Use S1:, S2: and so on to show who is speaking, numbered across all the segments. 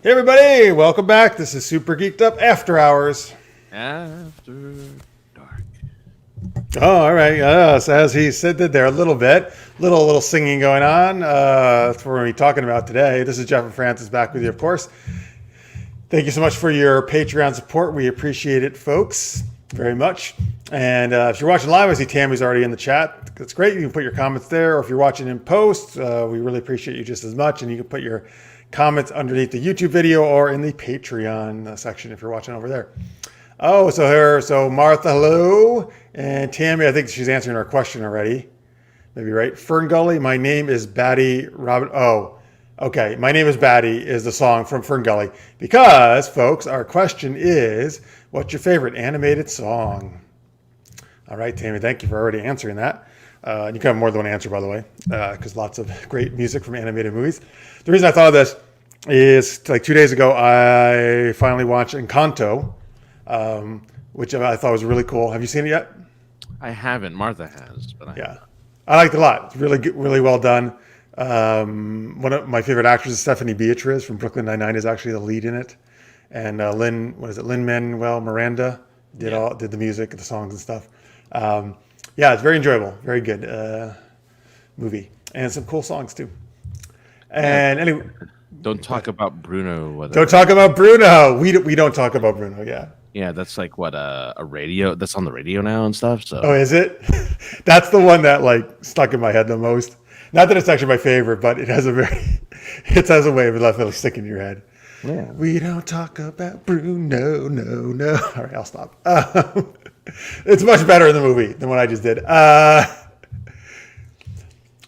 S1: Hey everybody, welcome back. This is Super Geeked Up After Hours.
S2: After dark.
S1: Oh, all right. So as he said there a little bit, little singing going on. That's what we're going to be talking about today. This is Jeff and Francis back with you, of course. Thank you so much for your Patreon support. We appreciate it, folks, very much. And if you're watching live, I see Tammy's already in the chat. That's great. You can put your comments there. Or if you're watching in post, we really appreciate you just as much. And you can put your comments underneath the YouTube video or in the Patreon section if you're watching over there. Oh, so Martha, hello. And Tammy, I think she's answering our question already. Maybe right. Fern Gully, my name is Batty Robin. Oh, okay. My name is Batty is the song from Fern Gully. Because, folks, our question is, what's your favorite animated song? All right, Tammy, thank you for already answering that. You can have more than one answer, by the way, because lots of great music from animated movies. The reason I thought of this is like 2 days ago, I finally watched Encanto, which I thought was really cool. Have you seen it yet?
S2: I haven't. Martha has, but
S1: I liked it a lot. It's really good, really well done. One of my favorite actors is Stephanie Beatriz from Brooklyn Nine-Nine is actually the lead in it, and Lin-Manuel Miranda did the music, the songs and stuff. It's very enjoyable, very good movie, and some cool songs too. And anyway,
S2: don't talk about Bruno.
S1: Don't talk about Bruno. We don't talk about Bruno.
S2: Yeah, that's like what a radio. That's on the radio now and stuff. So
S1: is it? That's the one that like stuck in my head the most. Not that it's actually my favorite, but it has a way of definitely sticking in your head.
S2: Yeah.
S1: We don't talk about Bruno. No. All right, I'll stop. It's much better in the movie than what I just did.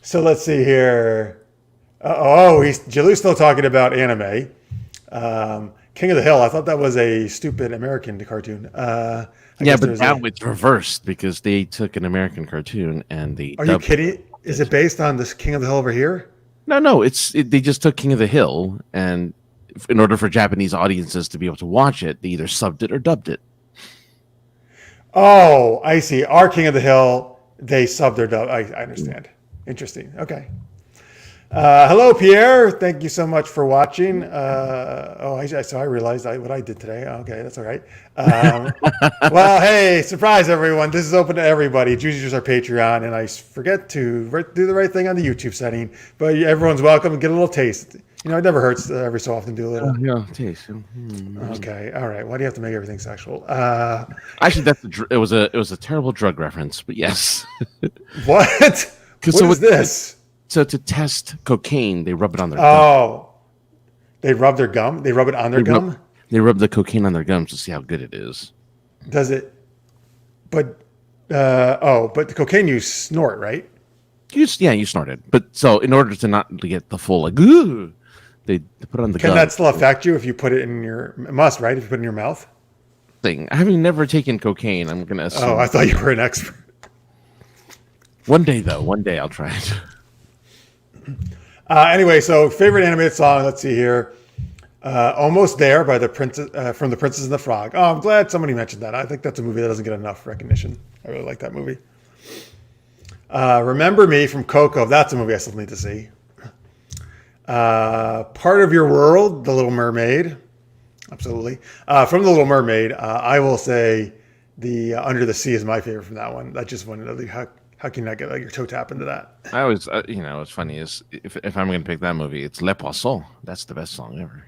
S1: So let's see here. Jalu's still talking about anime. King of the Hill. I thought that was a stupid American cartoon.
S2: But now it's reversed because they took an American cartoon and they.
S1: Are you kidding? Is it based on this King of the Hill over here?
S2: No. They just took King of the Hill, and in order for Japanese audiences to be able to watch it, they either subbed it or dubbed it.
S1: Oh, I see. Our King of the Hill, they subbed their dub. I understand. Interesting. Okay. Hello, Pierre. Thank you so much for watching. So I realized what I did today. Okay, that's all right. Well, hey, surprise, everyone. This is open to everybody. It's usually just our Patreon, and I forget to do the right thing on the YouTube setting. But everyone's welcome. Get a little taste. It never hurts every so often do a little.
S2: Taste.
S1: Okay, all right. Why do you have to make everything sexual?
S2: Actually, it was a terrible drug reference, but yes.
S1: What? What is this?
S2: So to test cocaine, they rub it on their gum.
S1: Oh, they rub their gum? They rub it on their gum?
S2: They rub the cocaine on their gums to see how good it is.
S1: Does it? But the cocaine you snort, right?
S2: You snort it. But so in order to not get the full like, ooh, they put it on the gum.
S1: Can that still affect you if you put it in your? It must, right? If you put it in your mouth.
S2: Having never taken cocaine, I'm gonna assume.
S1: Oh, I thought you were an expert.
S2: One day I'll try it.
S1: Anyway, so favorite animated song. Let's see here. Almost There by the Princess from The Princess and the Frog. Oh, I'm glad somebody mentioned that. I think that's a movie that doesn't get enough recognition. I really like that movie. Remember Me from Coco. That's a movie I still need to see. Part of Your World, The Little Mermaid. Absolutely. From The Little Mermaid, I will say the Under the Sea is my favorite from that one. That's just one of the how can you not get your toe tap into that?
S2: I always, what's funny is if I'm going to pick that movie, it's Le Poisson. That's the best song ever.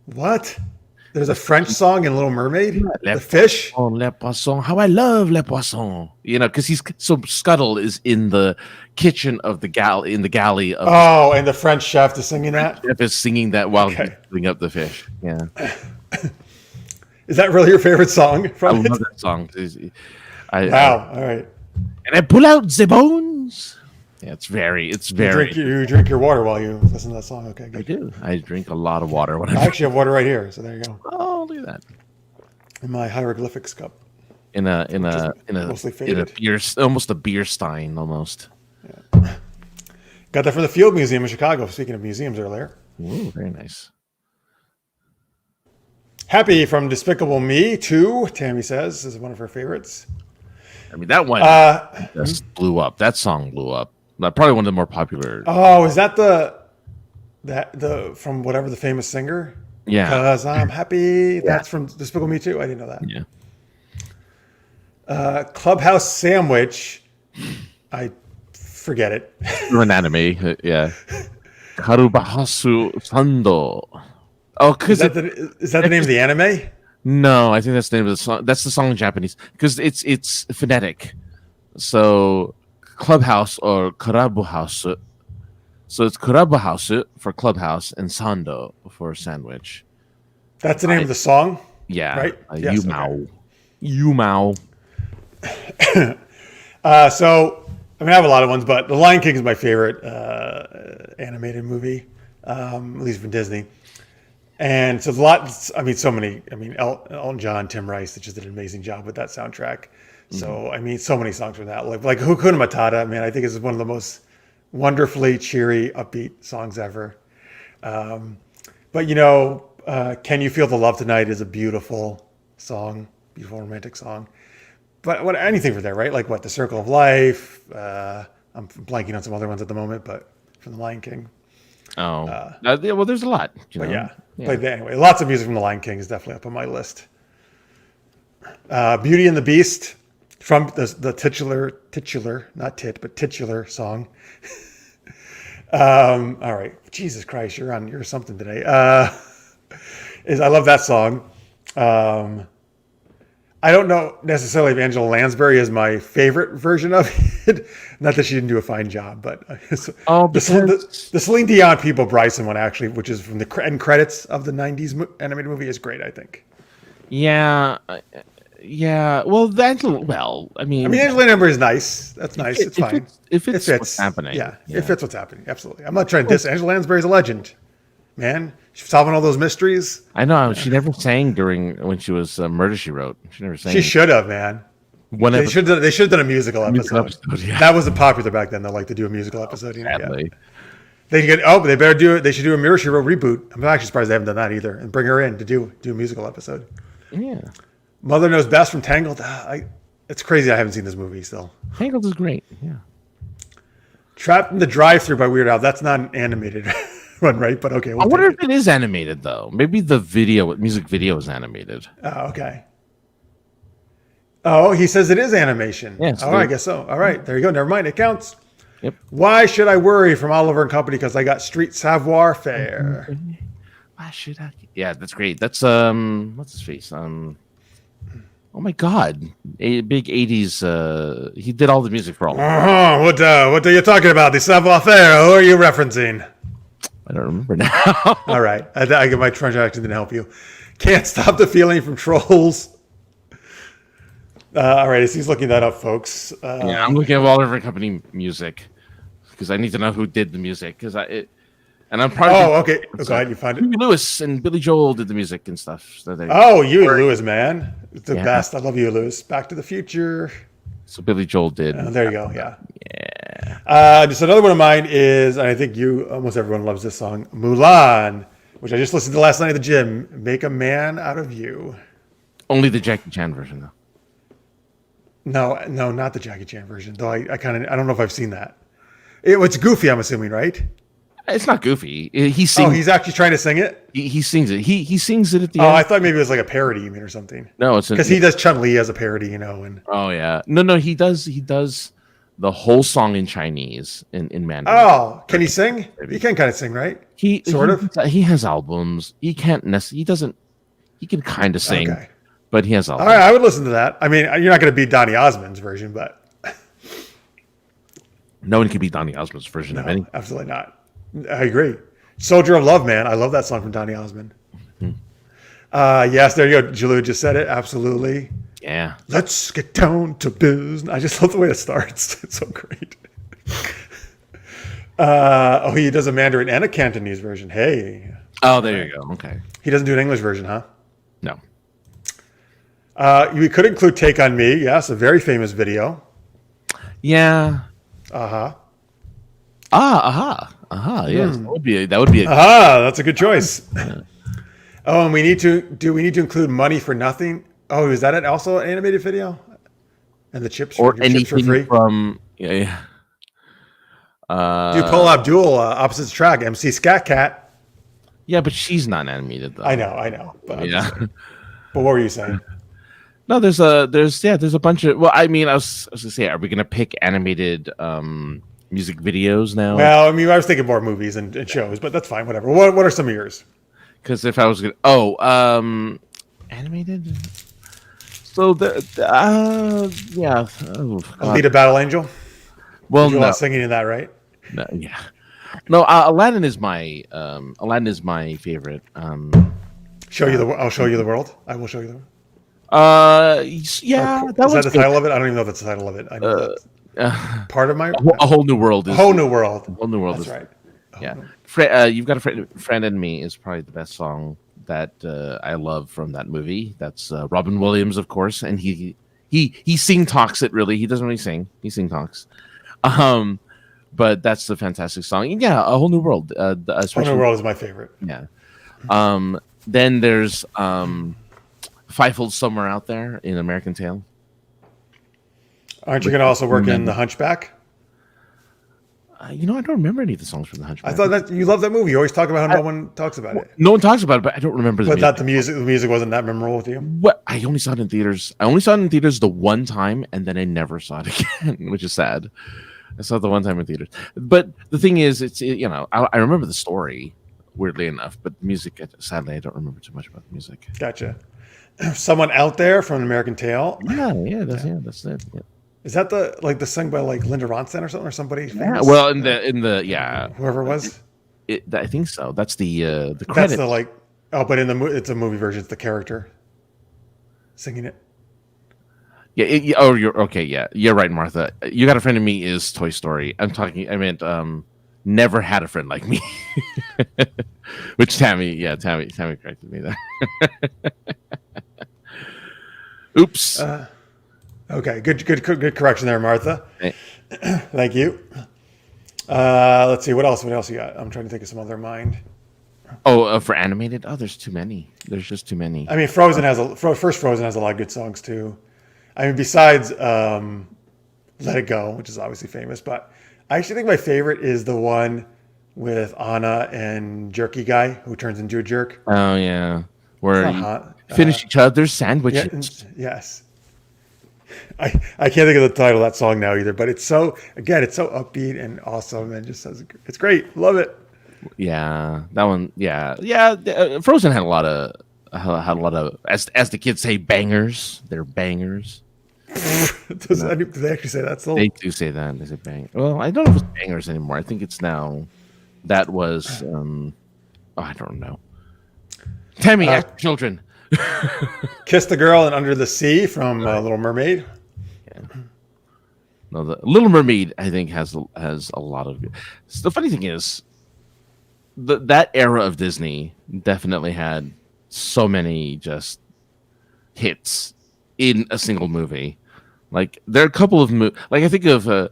S1: What? There's a French song in Little Mermaid?
S2: Le
S1: the fish?
S2: Le Poisson. How I love Le Poisson. Because Scuttle is in the kitchen of the galley, in the galley.
S1: And the French chef is singing that?
S2: The chef is singing that while he's putting up the fish. Yeah.
S1: Is that really your favorite song from
S2: I love that song.
S1: Wow. All right.
S2: And I pull out the bones. Yeah, it's very.
S1: You drink your water while you listen to that song. Okay, good.
S2: I do. I drink a lot of water when
S1: I actually have water right here, so there you go.
S2: Oh, look at that.
S1: In my hieroglyphics cup.
S2: In a beer, almost a beer stein, almost.
S1: Yeah. Got that from the Field Museum in Chicago. Speaking of museums earlier.
S2: Ooh, very nice.
S1: Happy from Despicable Me 2, Tammy says, is one of her favorites.
S2: I mean, that one just blew up. That song blew up. Probably one of the more popular.
S1: Oh, is that the from whatever the famous singer?
S2: Yeah.
S1: Because I'm happy.
S2: Yeah.
S1: That's from Despicable Me Too. I didn't know that.
S2: Yeah.
S1: Clubhouse Sandwich. I forget it.
S2: An anime. Yeah. Karubahasu Sando. Oh, because
S1: Is that the name of the anime?
S2: no, I think that's the name of the song. That's the song in Japanese because it's phonetic. So clubhouse or karabu house. So it's karabu house for clubhouse and sando for sandwich.
S1: That's the name of the song?
S2: Yeah.
S1: Right? Yes,
S2: Yumao. Yumao.
S1: So, I mean, I have a lot of ones, but The Lion King is my favorite animated movie, at least from Disney. And so there's a lot, I mean, so many, I mean, Elton John, Tim Rice, that just did an amazing job with that soundtrack. So, I mean, so many songs from that. Like Hakuna Matata, man, I think is one of the most wonderfully cheery, upbeat songs ever. But, you know, Can You Feel the Love Tonight is a beautiful song, beautiful romantic song. But anything from there, right? Like what, The Circle of Life. I'm blanking on some other ones at the moment, but from The Lion King.
S2: Oh, yeah, well, there's a lot.
S1: But but anyway, lots of music from The Lion King is definitely up on my list. Beauty and the Beast from the titular, not tit, but titular song. All right, Jesus Christ, you're something today. I love that song. I don't know necessarily if Angela Lansbury is my favorite version of it. Not that she didn't do a fine job, but the Celine Dion People Bryson one, actually, which is from the end credits of the 90s animated movie, is great, I think.
S2: Yeah. Yeah. Well, I mean,
S1: Angela Lansbury is nice. That's nice. It's fine.
S2: If it's what's happening.
S1: Yeah, it fits what's happening. Absolutely. I'm not trying to diss. Angela Lansbury's a legend. Man, she's solving all those mysteries.
S2: I know. She never sang when she was Murder, She Wrote. She never sang.
S1: She should have, man. They should have done a musical episode. Yeah. That wasn't popular back then. They like to do a musical episode. You know? Yeah. They better do it. They should do a Murder, She Wrote reboot. I'm actually surprised they haven't done that either. And bring her in to do a musical episode.
S2: Yeah.
S1: Mother Knows Best from Tangled. It's crazy I haven't seen this movie still.
S2: Tangled is great. Yeah.
S1: Trapped in the Drive-Thru by Weird Al. That's not an animated one, right? But okay.
S2: I wonder if it is animated though. Maybe the music video is animated.
S1: Oh, okay. Oh, he says it is animation.
S2: Yes.
S1: Oh, I guess so. All right, there you go. Never mind. It counts.
S2: Yep.
S1: Why should I worry from Oliver and Company? Because I got Street Savoir Faire.
S2: Why should I? Yeah, that's great. That's what's his face? Oh my God, a big '80s. He did all the music for all.
S1: What are you talking about? The Savoir Faire? Who are you referencing?
S2: I don't remember now.
S1: All right, I get my French accent didn't help you. Can't stop the feeling from Trolls. All right, he's looking that up, folks.
S2: Yeah, I'm looking at Oliver and Company music because I need to know who did the music and I'm probably.
S1: Oh, okay. Go ahead, you find it.
S2: Huey Lewis and Billy Joel did the music and stuff. So
S1: Huey Lewis, man, it's the best. I love Huey Lewis. Back to the Future.
S2: So Billy Joel did.
S1: There you go. Yeah. Yeah. Just another one of mine is, and I think almost everyone loves this song, Mulan, which I just listened to last night at the gym. Make a Man Out of You.
S2: Only the Jackie Chan version, though.
S1: No, not the Jackie Chan version. Though I don't know if I've seen that. It's goofy, I'm assuming, right?
S2: It's not goofy. He sings.
S1: Oh, he's actually trying to sing it?
S2: He sings it. He sings it at the end.
S1: Oh, I thought maybe it was like a parody, you mean, or something.
S2: No, it's
S1: because he does Chun-Li as a parody, And
S2: oh yeah, no, he does the whole song in Chinese in Mandarin.
S1: Oh, can he sing? He can kind of sing, right? He
S2: has albums. He can't necessarily. He doesn't. He can kind of sing, but he has albums.
S1: All right, I would listen to that. I mean, you're not going to beat Donny Osmond's version, but
S2: no one can beat Donny Osmond's version of anything.
S1: Absolutely not. I agree. Soldier of Love, man. I love that song from Donny Osmond. Mm-hmm. Yes, there you go. Julia just said it. Absolutely.
S2: Yeah.
S1: Let's get down to business. I just love the way it starts. It's so great. He does a Mandarin and a Cantonese version. Hey.
S2: Oh, there you go. Okay.
S1: He doesn't do an English version, huh?
S2: No.
S1: We could include Take on Me. Yes, a very famous video.
S2: Yeah.
S1: Uh-huh.
S2: Yes, that would be.
S1: That's a good choice. Yeah. Oh, and we need to include Money for Nothing. Oh, is that also an animated video? And the chips
S2: or anything
S1: chips for free
S2: from yeah.
S1: Do Paul Abdul opposites track MC Scat Cat.
S2: Yeah, but she's not animated though.
S1: I know. But I'm
S2: Yeah.
S1: just saying. But what were you saying?
S2: No, there's a bunch of. Well, I mean, I was gonna say, are we gonna pick animated music videos now?
S1: Well, I mean, I was thinking more movies and shows, but that's fine. Whatever. What are some of yours?
S2: Because if I was gonna, animated. So yeah. Oh, God.
S1: Alita Battle Angel.
S2: Well,
S1: You
S2: no,
S1: want singing in that, right?
S2: no, yeah, no. Aladdin is my favorite.
S1: I'll show you the world. I will show you the world.
S2: Yeah, that
S1: Is that
S2: was
S1: the
S2: good.
S1: title of it? I don't even know if that's the title of it. I know that's part of my
S2: A whole new world is
S1: whole new world.
S2: a whole new world
S1: That's
S2: is
S1: right.
S2: yeah. You've got a friend in me is probably the best song that I love from that movie. That's Robin Williams, of course, and he sing talks it really. He doesn't really sing. He sing talks. But that's the fantastic song. And yeah, a whole new world.
S1: Whole
S2: Especially
S1: new world is my favorite.
S2: yeah. Then there's Fivefold Somewhere Out There in American Tail.
S1: Aren't you going to also work in The Hunchback?
S2: I don't remember any of the songs from The Hunchback.
S1: I thought that you love that movie. You always talk about how no one talks about it.
S2: No one talks about it, but I don't remember the
S1: But
S2: music.
S1: not the music. The music wasn't that memorable with you.
S2: What? I only saw it in theaters. I only saw it in theaters the one time, and then I never saw it again, which is sad. I saw it the one time in theaters. But the thing is, I remember the story, weirdly enough, but the music, sadly, I don't remember too much about the music.
S1: Gotcha. Someone Out There from American Tail.
S2: That's it. Yeah.
S1: Is that the sung by like Linda Ronstadt or something, or somebody
S2: Yeah,
S1: famous?
S2: well,
S1: Whoever it was.
S2: I think so. That's the
S1: That's
S2: credit.
S1: but in it's a movie version. It's the character singing it.
S2: You're okay. Yeah, you're right, Martha. You Got a Friend in Me is Toy Story. I meant Never Had a Friend Like Me, which Tammy corrected me there. Oops.
S1: Okay, good correction there, Martha.
S2: Hey.
S1: Thank you. Let's see what else you got. I'm trying to think of some other mind.
S2: For animated, there's too many. There's just too many.
S1: I mean, Frozen has a lot of good songs too. I mean, besides Let It Go, which is obviously famous, but I actually think my favorite is the one with Anna and Jerky Guy who turns into a jerk.
S2: Oh yeah, where
S1: It's
S2: you
S1: not hot.
S2: finish each other's sandwiches.
S1: Yes. I can't think of the title of that song now either, but it's so upbeat and awesome and just it's great. Love it.
S2: Yeah, that one. Yeah. Frozen had a lot of as the kids say bangers. They're bangers.
S1: Do they actually say that still?
S2: They do say that. They say bang. Well, I don't know if it's bangers anymore. I think it's now. That was. I don't know. Tammy, children.
S1: Kiss the Girl and Under the Sea from Little Mermaid.
S2: Yeah. No, the Little Mermaid I think has a lot of. The funny thing is, that era of Disney definitely had so many just hits in a single movie. Like there are a couple of like I think of. I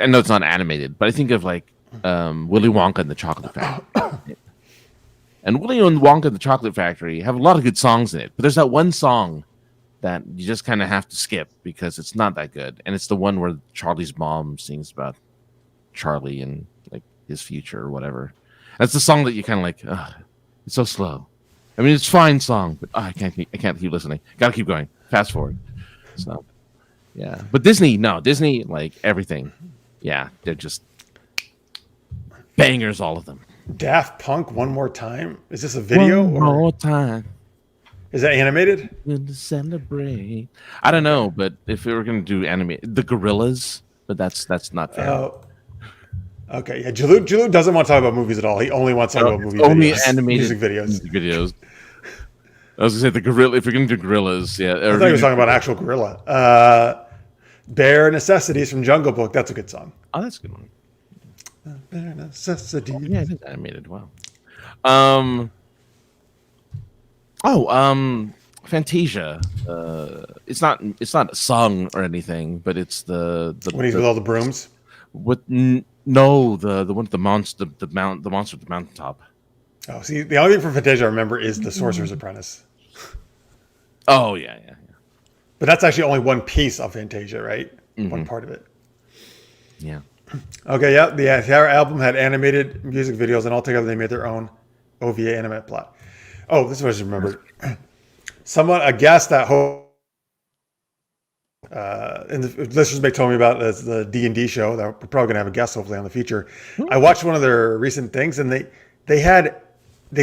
S2: know it's not animated, but I think of like Willy Wonka and the Chocolate Factory. And Willy Wonka and the Chocolate Factory have a lot of good songs in it, but there's that one song that you just kind of have to skip because it's not that good, and it's the one where Charlie's mom sings about Charlie and like his future or whatever. That's the song that you kind of like. It's so slow. I mean, it's a fine song, but I can't keep listening. Got to keep going. Fast forward. So, yeah. But Disney like everything. Yeah, they're just bangers, all of them.
S1: Daft Punk, One More Time. Is this a video?
S2: One more time.
S1: Is that animated?
S2: To celebrate. I don't know, but if we were going to do animated, the Gorillas, but that's not fair.
S1: Oh, okay. Yeah, Jalou doesn't want to talk about movies at all. He only wants to talk about
S2: only
S1: videos,
S2: animated
S1: music videos.
S2: I was going to say the gorilla. If we're going to do gorillas, yeah.
S1: I thought he was talking about actual gorilla. Bare Necessities from Jungle Book. That's a good song.
S2: Oh, that's a good one.
S1: Bare Necessities.
S2: Yeah, it is animated. Wow. Fantasia. It's not a song or anything, but it's the
S1: when he's with all the brooms.
S2: The one with the monster, the monster at the mountaintop.
S1: Oh, see, the only thing from Fantasia I remember is the Sorcerer's Apprentice.
S2: Oh yeah.
S1: But that's actually only one piece of Fantasia, right? Mm-hmm. One part of it. Yeah. Okay, yeah. The entire album had animated music videos, and altogether they made their own OVA anime plot. Oh, this is what I just remembered. Someone, a guest that and the listeners may tell me about the D&D show that we're probably going to have a guest hopefully on the future. I watched one of their recent things, and they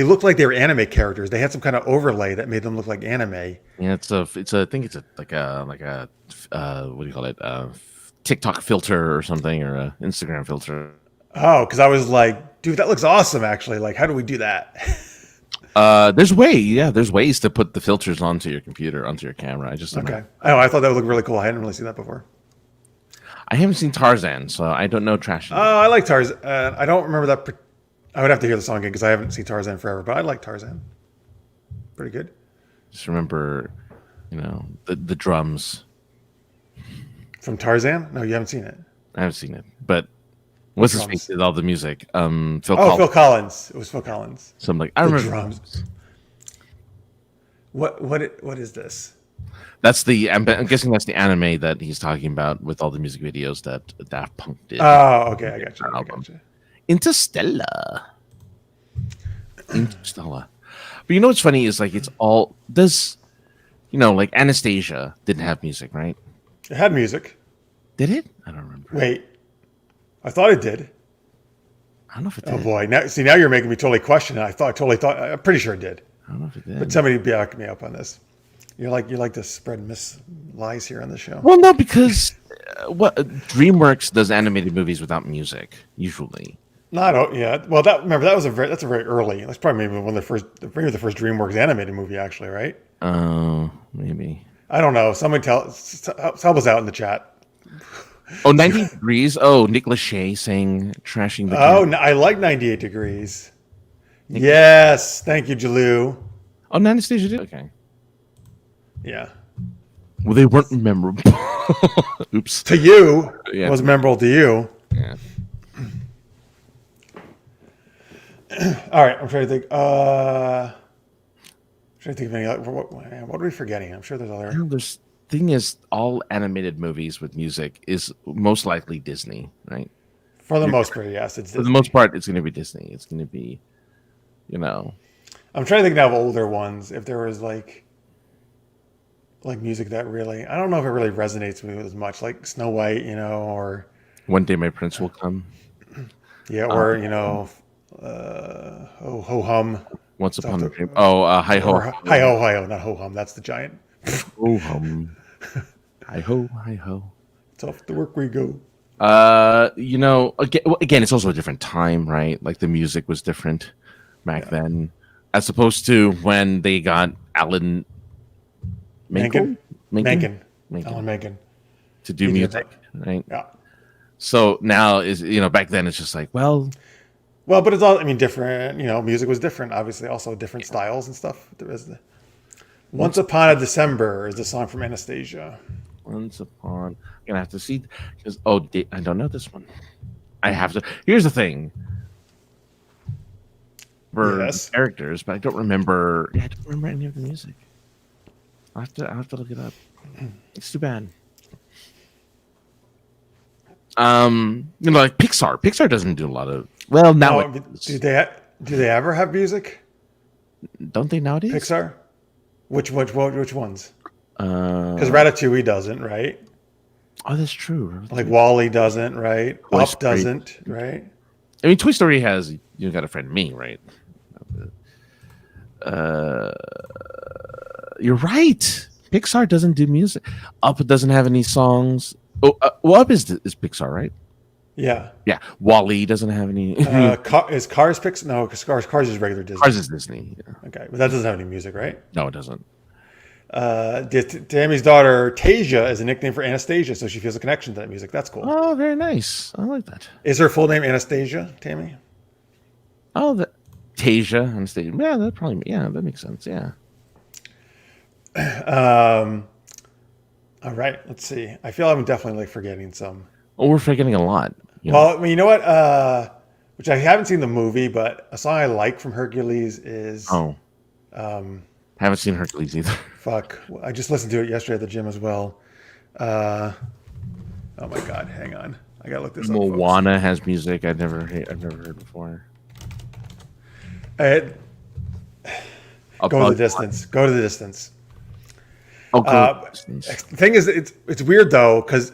S1: looked like they were anime characters. They had some kind of overlay that made them look like anime.
S2: Yeah, I think it's like a what do you call it? TikTok filter or something, or a Instagram filter.
S1: Oh, because I was like, dude, that looks awesome. Actually, like, how do we do that?
S2: There's ways to put the filters onto your computer, onto your camera. I just
S1: Okay. Oh, I thought that would look really cool. I hadn't really seen that before.
S2: I haven't seen Tarzan, so I don't know trash.
S1: Oh, I like Tarzan. I don't remember that. I would have to hear the song again because I haven't seen Tarzan forever. But I like Tarzan. Pretty good.
S2: Just remember, the drums
S1: From Tarzan? No, you haven't seen it.
S2: I haven't seen it, but what's his face did all the music? Phil
S1: Collins. It was Phil Collins.
S2: So I'm like, I remember
S1: drums. What is this?
S2: That's I'm guessing that's the anime that he's talking about with all the music videos that Daft Punk did.
S1: Oh, okay, I got you.
S2: Interstellar. But you know what's funny is like it's all like Anastasia didn't have music, right?
S1: It had music.
S2: Did it? I don't remember.
S1: Wait, I thought it did.
S2: I don't know if it did.
S1: Oh boy, now you're making me totally question it. I'm pretty sure it did.
S2: I don't know if it did.
S1: But somebody back me up on this. You like to spread lies here on the show.
S2: Well, no, because DreamWorks does animated movies without music usually.
S1: Yeah. Well, that's a very early. That's probably maybe the first DreamWorks animated movie, actually, right?
S2: Maybe.
S1: I don't know. Somebody help us out in the chat.
S2: Oh, 98 Degrees. Oh, Nick Lachey saying trashing the.
S1: Oh, I like 98 Degrees. Yes, thank you, Jalou.
S2: Oh, Anastasia did. Okay.
S1: Yeah.
S2: Well, they weren't memorable. Oops.
S1: To you,
S2: Yeah.
S1: it was memorable to you.
S2: Yeah.
S1: All right, I'm trying to think. Of any other. What are we forgetting? I'm sure there's other.
S2: There's thing is, all animated movies with music is most likely Disney, right?
S1: For the most part, yes, it's Disney.
S2: For the most part, it's going to be Disney. It's going to be,
S1: I'm trying to think now of older ones. If there was like music that really, I don't know if it really resonates with me as much, like Snow White, or
S2: One Day My Prince Will Come.
S1: Yeah, or Ho Hum.
S2: Once Upon a Dream. Oh, Hi Ho.
S1: Hi Ho, not Ho Hum. That's the giant.
S2: Ho Hum. Hi Ho, Hi Ho.
S1: It's off to work we go.
S2: Again, it's also a different time, right? Like the music was different back then, as opposed to when they got Alan
S1: Menken
S2: to do music, right?
S1: Yeah.
S2: So now back then it's just like, well,
S1: but it's all, different. Music was different. Obviously, also different styles and stuff. There is Once Upon a December is the song from Anastasia.
S2: Once Upon. I'm gonna have to see because I don't know this one. I have to. Here's the thing. For characters, but I don't remember. Yeah, I don't remember any of the music. I have to look it up. It's too bad. Like Pixar. Pixar doesn't do a lot of. Well, now
S1: do they ever have music?
S2: Don't they nowadays?
S1: Pixar. Which ones? Because Ratatouille doesn't, right?
S2: Oh, that's true.
S1: Like WALL-E doesn't, right? Up doesn't, right?
S2: I mean, Toy Story has You Got a Friend Me, right? You're right. Pixar doesn't do music. Up doesn't have any songs. Oh, Up is Pixar, right?
S1: Yeah.
S2: Yeah. WALL-E doesn't have any.
S1: Is Cars Pixar? No, because Cars is regular Disney.
S2: Cars is Disney. Yeah.
S1: Okay, but that doesn't have any music, right?
S2: No, it doesn't.
S1: Tammy's daughter Tasia is a nickname for Anastasia, so she feels a connection to that music. That's cool.
S2: Oh, very nice. I like that.
S1: Is her full name Anastasia, Tammy?
S2: Oh, Tasia Anastasia. Yeah, that makes sense. Yeah.
S1: All right, let's see. I feel I'm definitely forgetting some.
S2: Oh, we're forgetting a lot.
S1: Well, you know what? Which I haven't seen the movie, but a song I like from Hercules is.
S2: Haven't seen Hercules either.
S1: Fuck! I just listened to it yesterday at the gym as well. Oh my god! Hang on, I gotta look this up.
S2: Moana has music I've never heard before. I'll
S1: Go to the
S2: probably
S1: distance. Go to the distance.
S2: I'll go
S1: Uh,
S2: distance.
S1: the thing is, it's weird though because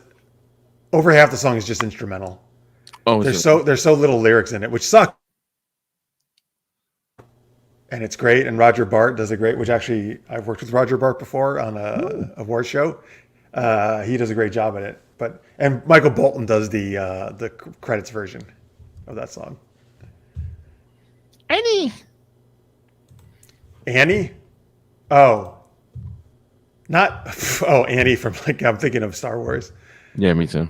S1: over half the song is just instrumental.
S2: Oh,
S1: There's so little lyrics in it, which sucks. And it's great. And Roger Bart does a great, which actually I've worked with Roger Bart before on a award show. He does a great job at it. And Michael Bolton does the credits version of that song. Annie? Oh, not Annie from I'm thinking of Star Wars.
S2: Yeah, me too.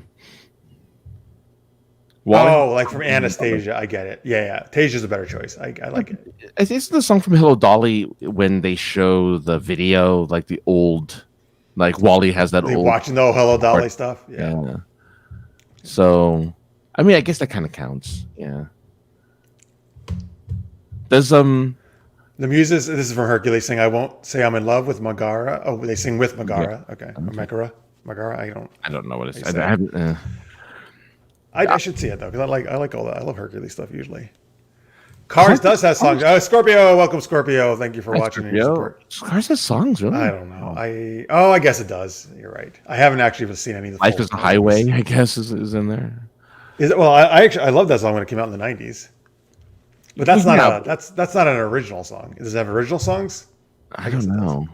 S1: Oh, like from Anastasia. I get it. Yeah. Tasia's a better choice. I like it.
S2: It's the song from Hello Dolly when they show the video, like the old, like Wally has that
S1: They
S2: old
S1: watching the Hello Dolly stuff.
S2: Yeah. So, I mean, I guess that kind of counts. Yeah. Does
S1: the Muses? This is from Hercules. Saying, "I won't say I'm in love with Megara." Oh, they sing with Megara. Okay, Megara.
S2: I don't know what it's.
S1: I haven't. I should see it though because I like all that. I love Hercules stuff usually. Cars does have songs. Scorpio, welcome Scorpio. Thank you for watching and your support.
S2: Cars has songs, really?
S1: I don't know. I guess it does. You're right. I haven't actually seen any of the.
S2: Life is a Highway, I guess, is in there.
S1: Is it? Well, I love that song when it came out in the '90s. But that's not that's not an original song. Does it have original songs?
S2: I don't know.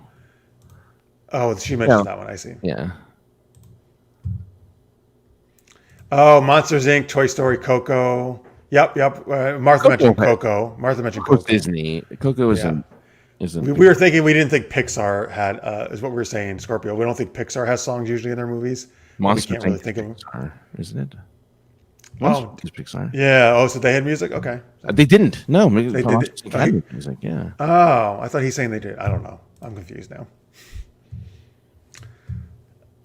S1: Oh, she mentioned that one. I see.
S2: Yeah.
S1: Oh, Monsters Inc., Toy Story, Coco. Yep. Martha mentioned Coco. Martha mentioned Coco.
S2: Disney. Coco isn't.
S1: We were thinking we didn't think Pixar had is what we were saying. Scorpio. We don't think Pixar has songs usually in their movies.
S2: Monsters
S1: we can't really think of
S2: Pixar, isn't it? Monsters is Pixar.
S1: Yeah. Oh, so they had music. Okay.
S2: They didn't. No,
S1: they did.
S2: Had music. Yeah.
S1: Oh, I thought he's saying they did. I don't know. I'm confused now.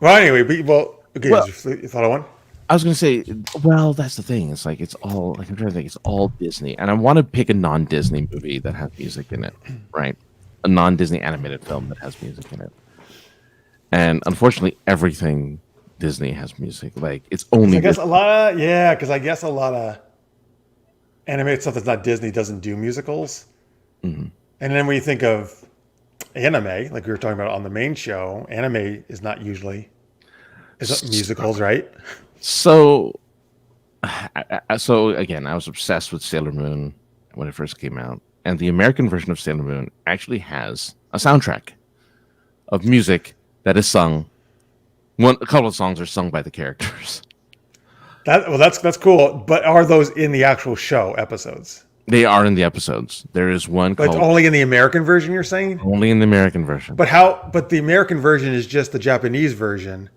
S1: Well, anyway, okay. You thought of one?
S2: I was gonna say, well, that's the thing. It's like it's all like I'm trying to think. It's all Disney, and I want to pick a non-Disney movie that has music in it, right? A non-Disney animated film that has music in it. And unfortunately, everything Disney has music. Like it's only.
S1: I guess because I guess a lot of animated stuff that's not Disney doesn't do musicals.
S2: Mm-hmm.
S1: And then when you think of anime, like we were talking about on the main show, anime is not usually musicals, right?
S2: So again, I was obsessed with Sailor Moon when it first came out, and the American version of Sailor Moon actually has a soundtrack of music that is sung. A couple of songs are sung by the characters.
S1: That's cool. But are those in the actual show episodes?
S2: They are in the episodes. There is one,
S1: but it's only in the American version. You're saying
S2: only in the American version.
S1: But the American version is just the Japanese version.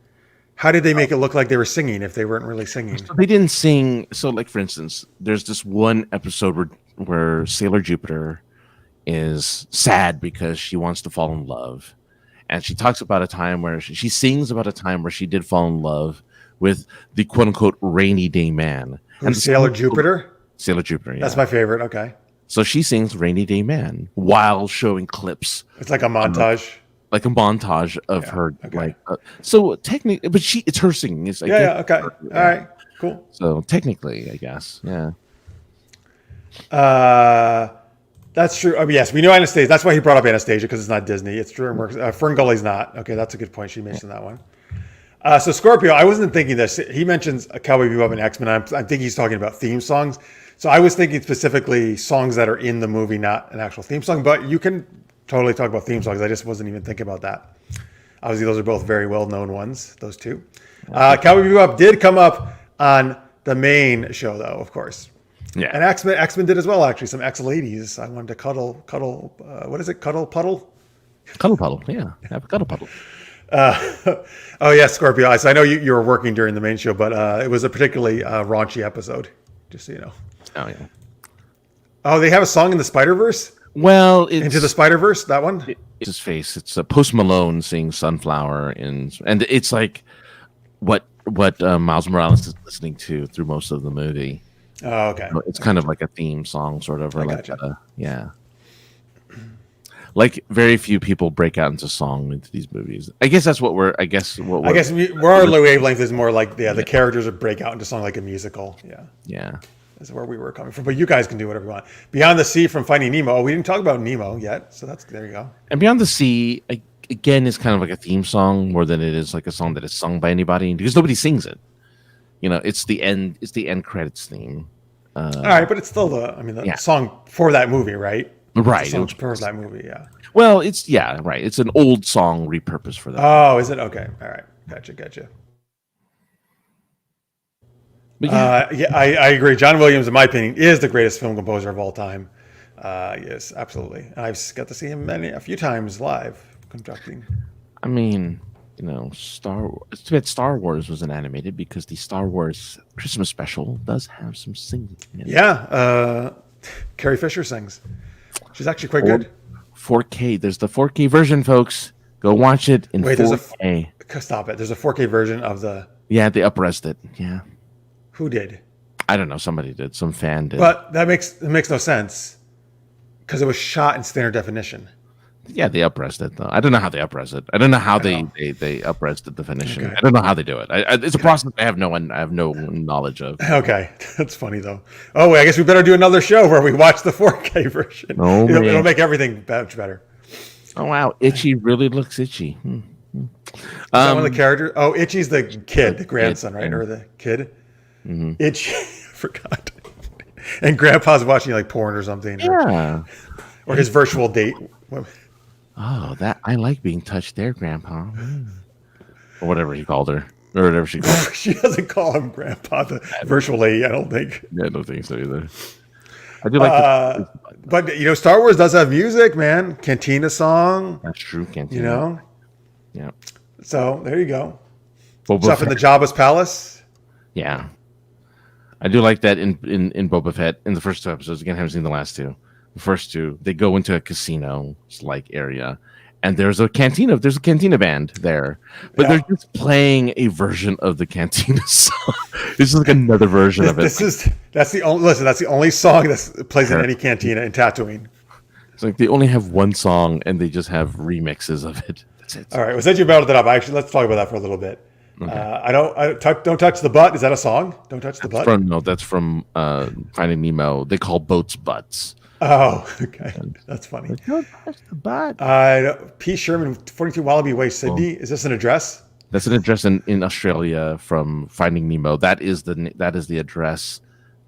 S1: How did they make it look like they were singing if they weren't really singing?
S2: So they didn't sing. So, like for instance, there's this one episode where Sailor Jupiter is sad because she wants to fall in love, and she talks about a time where she sings about a time where she did fall in love with the quote unquote rainy day man.
S1: And Sailor Jupiter.
S2: Sailor Jupiter. Yeah.
S1: That's my favorite. Okay.
S2: So she sings "Rainy Day Man" while showing clips.
S1: It's like a montage.
S2: Like a montage of her, okay. So technically, but it's her singing. It's like,
S1: okay, all right, cool.
S2: So technically, I guess, yeah.
S1: That's true. Yes, we know Anastasia. That's why he brought up Anastasia because it's not Disney. It's DreamWorks. Ferngully's not. Okay, that's a good point. She mentioned that one. So Scorpio, I wasn't thinking this. He mentions Cowboy Bebop and X-Men. I think he's talking about theme songs. So I was thinking specifically songs that are in the movie, not an actual theme song. But you can totally talk about theme songs. I just wasn't even thinking about that. Obviously, those are both very well-known ones, those two. Cowboy Bebop did come up on the main show, though, of course.
S2: Yeah.
S1: And X-Men did as well, actually. Some X-ladies. I wanted to cuddle, what is it? Cuddle Puddle?
S2: Cuddle Puddle, yeah. Have a Cuddle Puddle.
S1: Oh, yeah, Scorpio. I know you were working during the main show, but it was a particularly raunchy episode, just so you know.
S2: Oh, yeah.
S1: Oh, they have a song in the Spider-Verse?
S2: Well, it's
S1: Into the Spider-Verse, that one?
S2: It's his face. It's a Post Malone singing Sunflower, and it's like what Miles Morales is listening to through most of the movie.
S1: Oh, okay.
S2: It's kind of like a theme song, sort of, or
S1: gotcha.
S2: Yeah. Like very few people break out into song into these movies. I guess that's what we're. I guess our wavelength is more like the characters would break out into song like a musical. Yeah. Yeah.
S1: is where we were coming from. But you guys can do whatever you want. Beyond the Sea from Finding Nemo. Oh, we didn't talk about Nemo yet, so there you go.
S2: And Beyond the Sea, again, is kind of like a theme song more than it is like a song that is sung by anybody because nobody sings it. It's the end. It's the end credits theme.
S1: All right, but it's still the song for that movie, right?
S2: Right.
S1: It's the song for that movie, yeah.
S2: Well, it's right. It's an old song repurposed for that.
S1: Oh, is it? Okay. All right. Gotcha. But I agree. John Williams, in my opinion, is the greatest film composer of all time. Yes, absolutely. I've got to see him a few times live conducting.
S2: I mean, it's too bad Star Wars wasn't animated because the Star Wars Christmas special does have some singing.
S1: Yeah, Carrie Fisher sings. She's actually quite good.
S2: 4K. There's the 4K version, folks. Go watch it in 4K.
S1: Stop it. There's a 4K version of the...
S2: Yeah, they upresed it. Yeah.
S1: Who did?
S2: I don't know. Somebody did. Some fan did.
S1: But that makes no sense because it was shot in standard definition.
S2: Yeah, they upresed it though. I don't know how they upresed it. I don't know how they upresed the definition. Okay. I don't know how they do it. It's a process I have no knowledge of.
S1: Okay, that's funny though. Oh, I guess we better do another show where we watch the 4K version. Oh, it'll make everything much better.
S2: Oh wow, Itchy really looks itchy.
S1: Is that one of the characters? Oh, Itchy's the kid, the grandson, right? Or the kid? Mm-hmm. Itchy, I forgot. And Grandpa's watching like porn or something.
S2: Yeah.
S1: Or his virtual date.
S2: Oh, I like being touched there, Grandpa. Or whatever he called her. Or whatever she called her.
S1: She doesn't call him Grandpa, the virtual lady, I don't think.
S2: Yeah, I don't think so either. I do like
S1: but, Star Wars does have music, man. Cantina song.
S2: That's true, Cantina. Yeah.
S1: So, there you go. Stuff in the Jabba's palace.
S2: Yeah. I do like that in Boba Fett in the first 2 episodes. Again, I haven't seen the last 2. The first 2, they go into a casino-like area, and there's a cantina band there, but they're just playing a version of the Cantina song. This is like another version of it.
S1: That's the only song that plays in any cantina in Tatooine.
S2: It's like they only have one song, and they just have remixes of it. That's it.
S1: All right, well, since you brought it up, let's talk about that for a little bit. Okay. Don't touch the butt. Is that a song? Don't touch the butt.
S2: That's from Finding Nemo. They call boats butts.
S1: Oh, okay. That's funny.
S2: Don't touch the butt.
S1: P. Sherman, 42 Wallaby Way, Sydney. Is this an address?
S2: That's an address in Australia from Finding Nemo. That is the address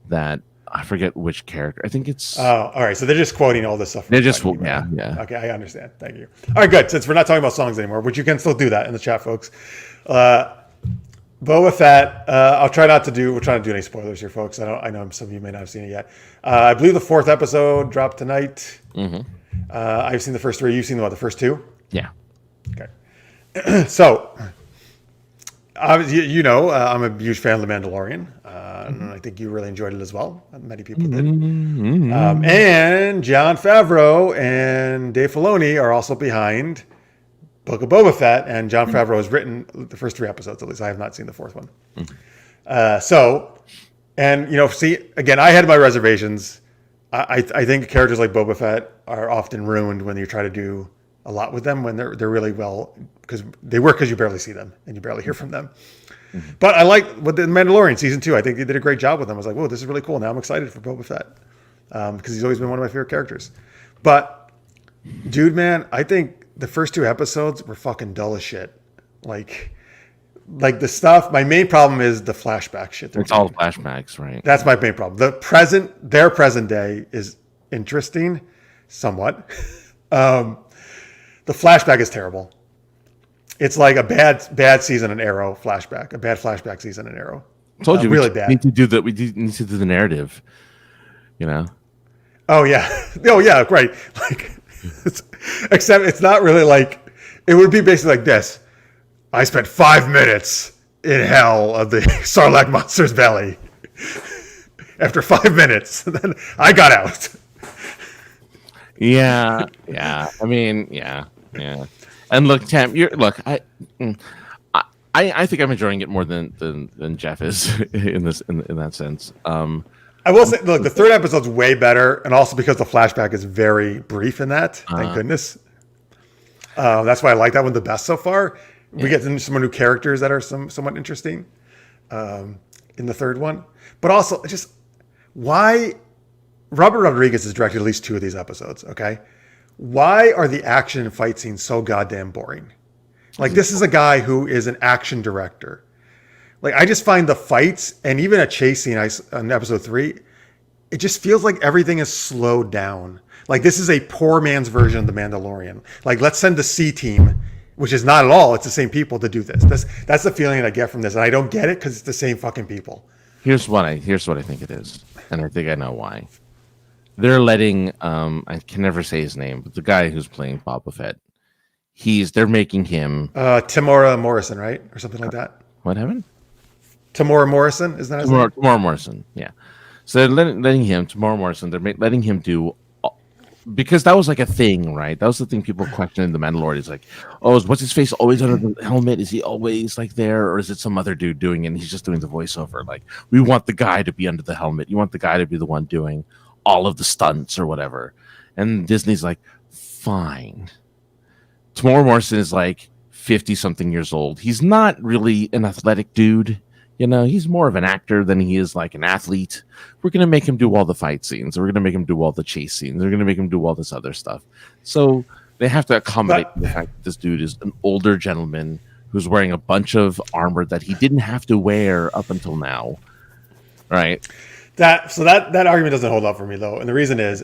S2: that I forget which character. I think it's.
S1: Oh, all right. So they're just quoting all this stuff.
S2: They're just yeah.
S1: Okay, I understand. Thank you. All right, good. Since we're not talking about songs anymore, which you can still do that in the chat, folks. Boba Fett. We're trying not to do any spoilers here, folks. I know some of you may not have seen it yet. I believe the 4th episode dropped tonight. Mm-hmm. I've seen the first 3. You've seen the first 2?
S2: Yeah.
S1: Okay. So, I'm a huge fan of The Mandalorian. And I think you really enjoyed it as well. Many people did. Mm-hmm. And Jon Favreau and Dave Filoni are also behind Book of Boba Fett, and Jon Favreau has written the first 3 episodes. At least I have not seen the 4th one. See, again, I had my reservations. I think characters like Boba Fett are often ruined when you try to do a lot with them when they're really well, because they work because you barely see them and you barely hear from them. Mm-hmm. But I like with the Mandalorian season 2. I think they did a great job with them. I was like, whoa, this is really cool. Now I'm excited for Boba Fett because he's always been one of my favorite characters. But dude, man, I think the first 2 episodes were fucking dull as shit. Like the stuff. My main problem is the flashback shit.
S2: It's all flashbacks, right?
S1: That's my main problem. Their present day is interesting, somewhat. The flashback is terrible. It's like a bad season in Arrow flashback. A bad flashback season in Arrow.
S2: I told you
S1: really bad.
S2: We need to do the narrative.
S1: Oh yeah. Oh yeah. Right. Like, except it's not really like. It would be basically like this. I spent 5 minutes in hell of the Sarlacc monster's belly. After 5 minutes, and then I got out.
S2: Yeah. I mean, yeah. And look, Tam, I think I'm enjoying it more than Jeff is in that sense.
S1: I will say, look, the 3rd episode's way better, and also because the flashback is very brief in that. Thank goodness. That's why I like that one the best so far. Yeah. We get into some new characters that are somewhat interesting in the 3rd one. But also, just why Robert Rodriguez has directed at least 2 of these episodes, okay? Why are the action and fight scenes so goddamn boring? Like, this is a guy who is an action director. Like, I just find the fights and even a chase scene on episode 3, it just feels like everything is slowed down. Like, this is a poor man's version of The Mandalorian. Like, let's send the C team, which is not at all, it's the same people, to do this. That's the feeling that I get from this. And I don't get it because it's the same fucking people.
S2: Here's what I think it is. And I think I know why. They're letting I can never say his name, but the guy who's playing Boba Fett, they're making him
S1: Tamora Morrison, right? Or something like that.
S2: What happened?
S1: Tamora Morrison, isn't that his name?
S2: Tamora Morrison, yeah. So they're letting him, Tamora Morrison, they're letting him do, because that was like a thing, right? That was the thing people questioned in The Mandalorian. It's like, oh, what's his face always under the helmet? Is he always like there? Or is it some other dude doing it and he's just doing the voiceover? Like, we want the guy to be under the helmet. You want the guy to be the one doing all of the stunts or whatever. And Disney's like, fine. Tamora Morrison is like 50-something years old. He's not really an athletic dude. You know, he's more of an actor than he is like an athlete. We're going to make him do all the fight scenes. We're going to make him do all the chase scenes. We're going to make him do all this other stuff. So they have to accommodate the fact that this dude is an older gentleman who's wearing a bunch of armor that he didn't have to wear up until now. Right?
S1: That argument doesn't hold up for me, though. And the reason is,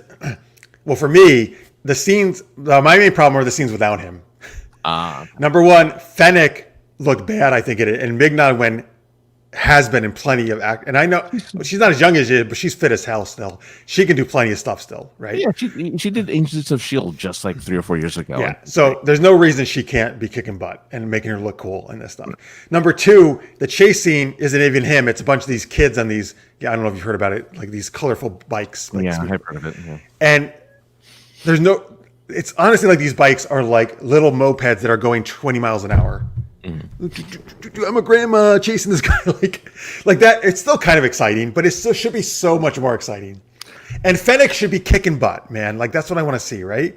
S1: well, for me, the scenes, my main problem are the scenes without him. Number one, Fennec looked bad, I think, and Mignon has been in plenty of act. And I know she's not as young as you, but she's fit as hell still. She can do plenty of stuff still, right?
S2: Yeah, she did Agents of S.H.I.E.L.D. just like 3 or 4 years ago.
S1: Yeah, so there's no reason she can't be kicking butt and making her look cool in this stuff. Number two, the chase scene isn't even him. It's a bunch of these kids on these, I don't know if you've heard about it, like these colorful bikes. Like
S2: I've heard of it. Yeah.
S1: And it's honestly like these bikes are like little mopeds that are going 20 miles an hour. I'm a grandma chasing this guy like that. It's still kind of exciting, but it still should be so much more exciting. And Fennec should be kicking butt, man. Like, that's what I want to see, right?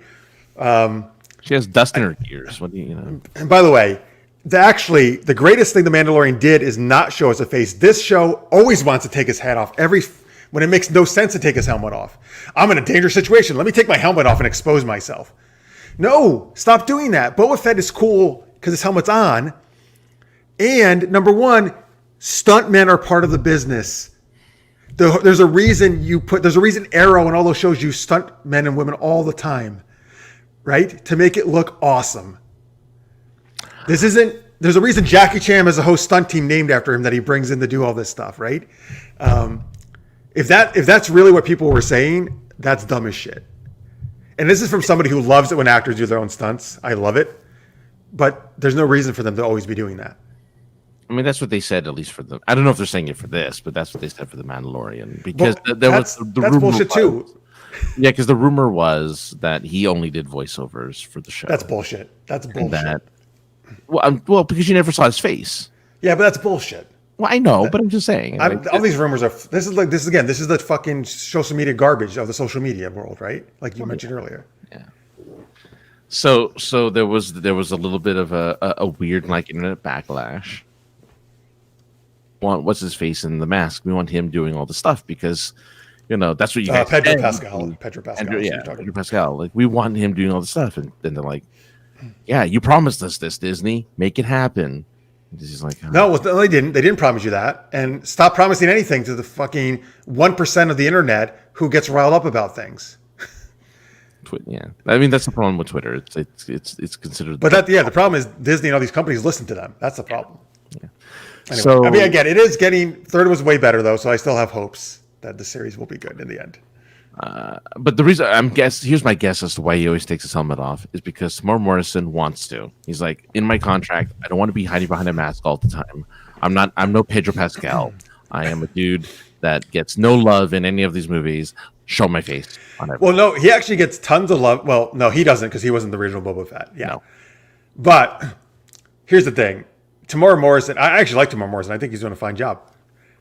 S2: She has dust in her ears. What do you know?
S1: And by the way, the greatest thing The Mandalorian did is not show us a face. This show always wants to take his hat off when it makes no sense to take his helmet off. I'm in a dangerous situation. Let me take my helmet off and expose myself. No, stop doing that. Boba Fett is cool because his helmet's on. And number one, stuntmen are part of the business. There's a reason Arrow and all those shows use stunt men and women all the time, right? To make it look awesome. There's a reason Jackie Chan has a whole stunt team named after him that he brings in to do all this stuff, right? If that's really what people were saying, that's dumb as shit. And this is from somebody who loves it when actors do their own stunts. I love it. But there's no reason for them to always be doing that.
S2: I mean, that's what they said, at least for the. I don't know if they're saying it for this, but that's what they said for The Mandalorian. Because that's
S1: bullshit too.
S2: Yeah, because the rumor was that he only did voiceovers for the show.
S1: That's bullshit. That's bullshit.
S2: Well, because you never saw his face.
S1: Yeah, but that's bullshit.
S2: Well, I know, but I'm just saying.
S1: All these rumors are. This is the fucking social media garbage of the social media world, right? Like you mentioned earlier.
S2: Yeah. So there was a little bit of a weird like internet backlash. What's his face in the mask? We want him doing all the stuff because, that's what you guys.
S1: Pedro Pascal. Pedro
S2: Pascal. Like, we want him doing all the stuff, and then they're like, "Yeah, you promised us this, Disney. Make it happen." He's like, oh.
S1: No, they didn't. They didn't promise you that. And stop promising anything to the fucking 1% of the internet who gets riled up about things.
S2: Yeah, I mean that's the problem with Twitter. It's considered.
S1: But the problem is Disney and all these companies listen to them. That's the problem.
S2: Yeah.
S1: Anyway,
S2: So
S1: I mean, again, it is getting. Third was way better though, so I still have hopes that the series will be good in the end.
S2: But the reason here's my guess as to why he always takes his helmet off is because Tamora Morrison wants to. He's like, in my contract, I don't want to be hiding behind a mask all the time. I'm no Pedro Pascal. I am a dude that gets no love in any of these movies. Show my face on everything.
S1: Well, no, he actually gets tons of love. Well, no, he doesn't because he wasn't the original Boba Fett. Yeah. No. But here's the thing. Tamora Morrison, I actually like Tamora Morrison. I think he's doing a fine job.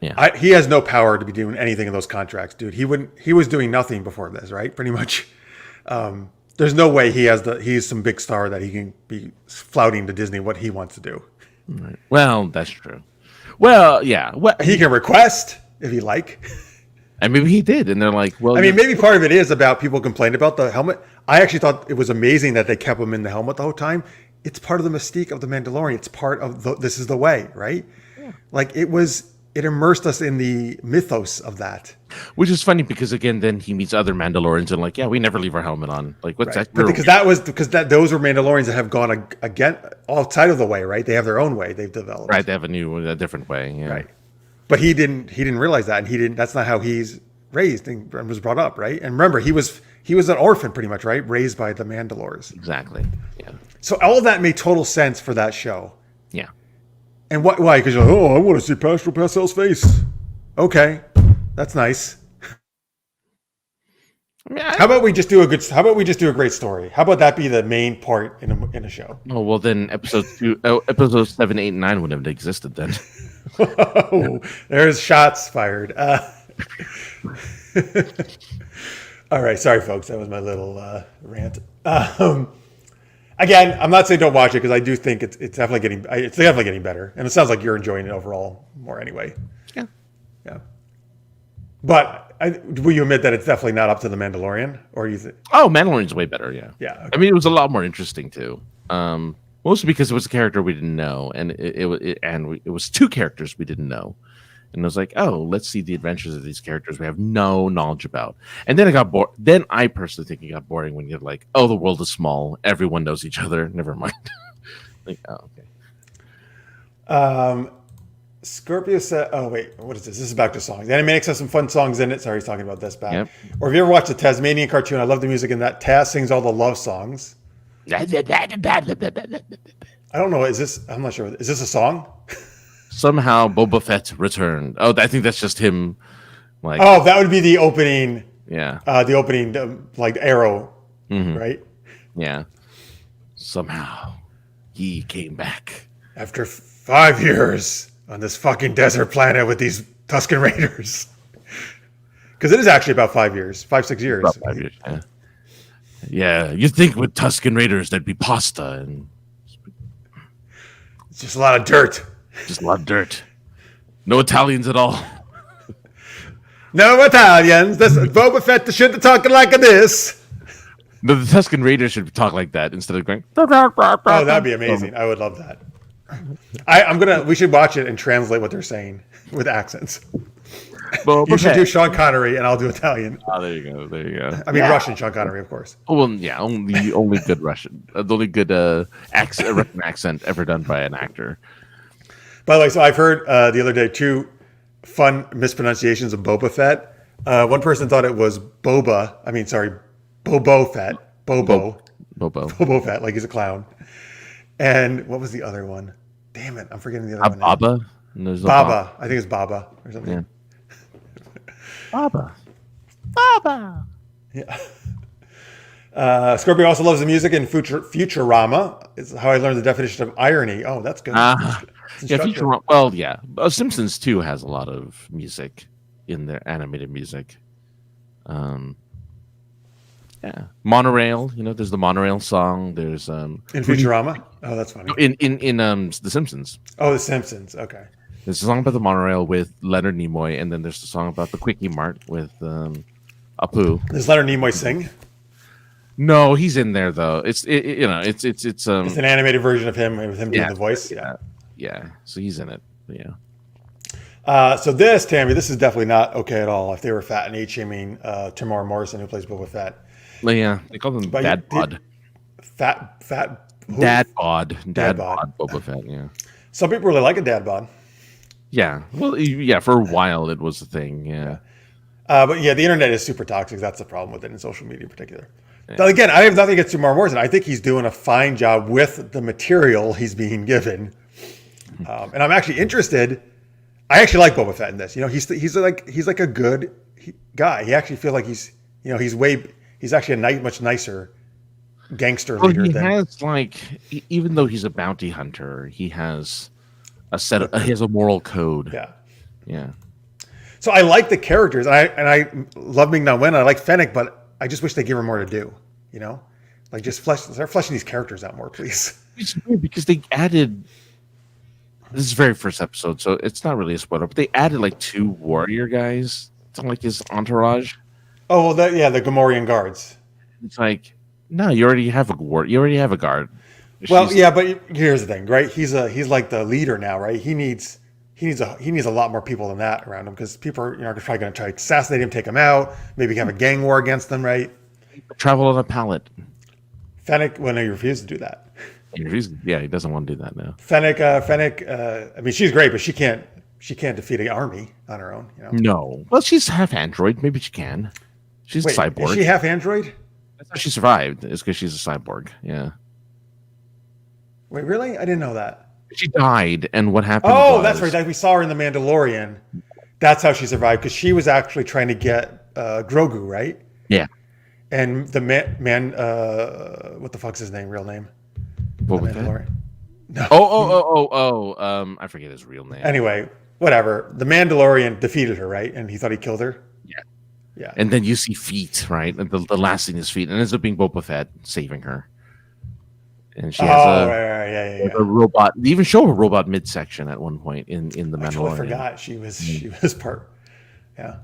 S2: Yeah.
S1: He has no power to be doing anything in those contracts, dude. He was doing nothing before this, right? Pretty much. There's no way he's some big star that he can be flouting to Disney what he wants to do.
S2: Right. Well, that's true. Well, yeah.
S1: He can request if he like.
S2: And maybe he did, and they're like, "Well,
S1: I mean, maybe part of it is about people complaining about the helmet. I actually thought it was amazing that they kept him in the helmet the whole time. It's part of the mystique of the Mandalorian. It's part of this is the way, right?
S2: Yeah.
S1: Like it immersed us in the mythos of that.
S2: Which is funny because again, then he meets other Mandalorians and like, yeah, we never leave our helmet on. Like, what's that?
S1: But because those were Mandalorians that have gone again outside of the way, right? They have their own way they've developed.
S2: Right, they have a different way. Yeah.
S1: Right. But he didn't realize that, and he didn't. That's not how he's raised and was brought up, right? And remember, he was an orphan, pretty much, right? Raised by the Mandalores.
S2: Exactly. Yeah.
S1: So all of that made total sense for that show.
S2: Yeah.
S1: And why? Because you're like, oh, I want to see Pastor Pascal's face. Okay, that's nice. How about we just do a great story? How about that be the main part in a show?
S2: Oh well, then episode 7, 8, and 9 wouldn't have existed then.
S1: Whoa, there's shots fired. All right, sorry folks, that was my little rant. Again, I'm not saying don't watch it because I do think it's definitely getting better, and it sounds like you're enjoying it overall more anyway.
S2: Yeah.
S1: But will you admit that it's definitely not up to the Mandalorian, or you think?
S2: Oh, Mandalorian's way better. Yeah.
S1: Yeah. Okay.
S2: I mean, it was a lot more interesting too. Mostly because it was a character we didn't know, and it was two characters we didn't know, and I was like, oh, let's see the adventures of these characters we have no knowledge about. And then it got bored. Then I personally think it got boring when you're like, oh, the world is small, everyone knows each other. Never mind. Like, oh, okay.
S1: Scorpio said, oh wait, what is this? This is back to songs. The Animaniacs has some fun songs in it. Sorry, he's talking about this back.
S2: Yep.
S1: Or have you ever watched the Tasmanian cartoon? I love the music in that. Taz sings all the love songs. I don't know. I'm not sure. Is this a song?
S2: Somehow Boba Fett returned. Oh, I think that's just him. Like,
S1: oh, that would be the opening.
S2: Yeah.
S1: The opening, like arrow, right?
S2: Yeah. Somehow he came back
S1: after 5 years on this fucking desert planet with these Tusken Raiders. Because it is actually about 5 years, 6 years.
S2: About 5 years. Yeah. Yeah, you'd think with Tusken Raiders there'd be pasta and
S1: it's just a lot of dirt.
S2: Just a lot of dirt. No Italians at all.
S1: No Italians. This Boba Fett should be talking like this.
S2: No, the Tusken Raiders should talk like that instead of going.
S1: Oh, that'd be amazing. I would love that. We should watch it and translate what they're saying with accents. You should do Sean Connery, and I'll do Italian.
S2: Oh, there you go.
S1: I mean, Russian Sean Connery, of course.
S2: Oh, well, yeah, only good Russian. The only good Russian accent ever done by an actor.
S1: By the way, so I've heard the other day 2 fun mispronunciations of Boba Fett. One person thought it was Bobo Fett. Bobo Fett, like he's a clown. And what was the other one? Damn it, I'm forgetting the other one.
S2: Baba?
S1: Baba. I think it's Baba or something.
S2: Yeah. Baba.
S1: Yeah. Scorpio also loves the music in Futurama. It's how I learned the definition of irony. Oh, that's good.
S2: Yeah, Futurama. Well, yeah. Simpsons too has a lot of music in their animated music. Yeah, Monorail. There's the Monorail song. There's
S1: in Futurama. Oh, that's funny.
S2: In The Simpsons.
S1: Oh, The Simpsons. Okay.
S2: There's a song about the monorail with Leonard Nimoy, and then there's the song about the Quickie Mart with Apu.
S1: Does Leonard Nimoy sing?
S2: No, he's in there though. It's it's
S1: it's an animated version of him with him doing the voice.
S2: Yeah. So he's in it. Yeah.
S1: So Tammy, this is definitely not okay at all. If they were fat and age-shaming Tamara Morrison, who plays Boba Fett.
S2: Well, yeah, they call him Dad Bod.
S1: Fat. Who?
S2: Dad Bod. Boba Fett. Yeah.
S1: Some people really like a dad bod.
S2: Yeah. Well, yeah. For a while, it was a thing. Yeah.
S1: But yeah, the internet is super toxic. That's the problem with it, in social media in particular. Yeah. But again, I have nothing against Tamara Morrison. I think he's doing a fine job with the material he's being given, and I'm actually interested. I actually like Boba Fett in this. He's like a good guy. He actually feels like he's actually a much nicer gangster leader.
S2: He has even though he's a bounty hunter, he has he has a moral code. Yeah.
S1: So I like the characters, and I love Ming-Na Wen. I like Fennec, but I just wish they give her more to do. Just start fleshing these characters out more, please.
S2: It's weird because they added. This is the very first episode, so it's not really a spoiler. But they added 2 warrior guys like his entourage.
S1: Oh, well, the Gamorrean guards.
S2: It's like, no, you already have a guard. You already have a guard.
S1: Well,
S2: She's-
S1: yeah, but here's the thing, right? He's like the leader now, right? He needs a lot more people than that around him because people are probably going to try to assassinate him, take him out, maybe have a gang war against them, right?
S2: travel on a pallet.
S1: Fennec, well, no, he refused to do that.
S2: Yeah, he doesn't want to do that now.
S1: Fennec, I mean, she's great, but she can't defeat an army on her own.
S2: No. Well, she's half android. Maybe she can. She's
S1: Wait,
S2: a cyborg.
S1: is she half android?
S2: That's how she survived. Is because she's a cyborg. Yeah.
S1: Wait, really? I didn't know that.
S2: She died, and what happened?
S1: Oh, that's right. We saw her in The Mandalorian. That's how she survived because she was actually trying to get Grogu, right?
S2: Yeah.
S1: And the man, what the fuck's his name? Real name?
S2: What
S1: The
S2: was that?
S1: Mandalorian. No.
S2: Oh. I forget his real name.
S1: Anyway, whatever. The Mandalorian defeated her, right? And he thought he killed her.
S2: Yeah.
S1: Yeah.
S2: And then you see feet, right? And the last scene is feet, and it ends up being Boba Fett saving her. And she has
S1: right, yeah.
S2: a robot. They even show a robot midsection at one point in the Mandalorian.
S1: I totally forgot she was part. Yeah.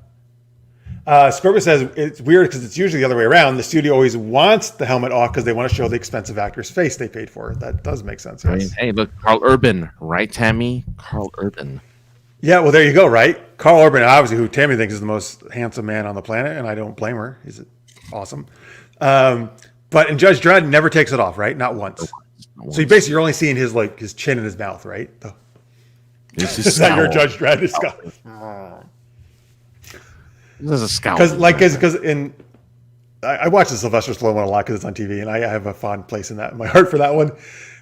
S1: Scorpio says it's weird because it's usually the other way around. The studio always wants the helmet off because they want to show the expensive actor's face they paid for. That does make sense. Yes.
S2: I mean, hey, look, Carl Urban, right, Tammy? Carl Urban.
S1: Yeah, well, there you go, right? Carl Urban, obviously, who Tammy thinks is the most handsome man on the planet, and I don't blame her. He's awesome. But in Judge Dredd, never takes it off, right? Not once. So you basically, you're only seeing his chin and his mouth, right? Is that your Judge Dredd?
S2: There's a scowl.
S1: Because I watch the Sylvester Stallone one a lot because it's on TV, and I have a fond place in my heart for that one.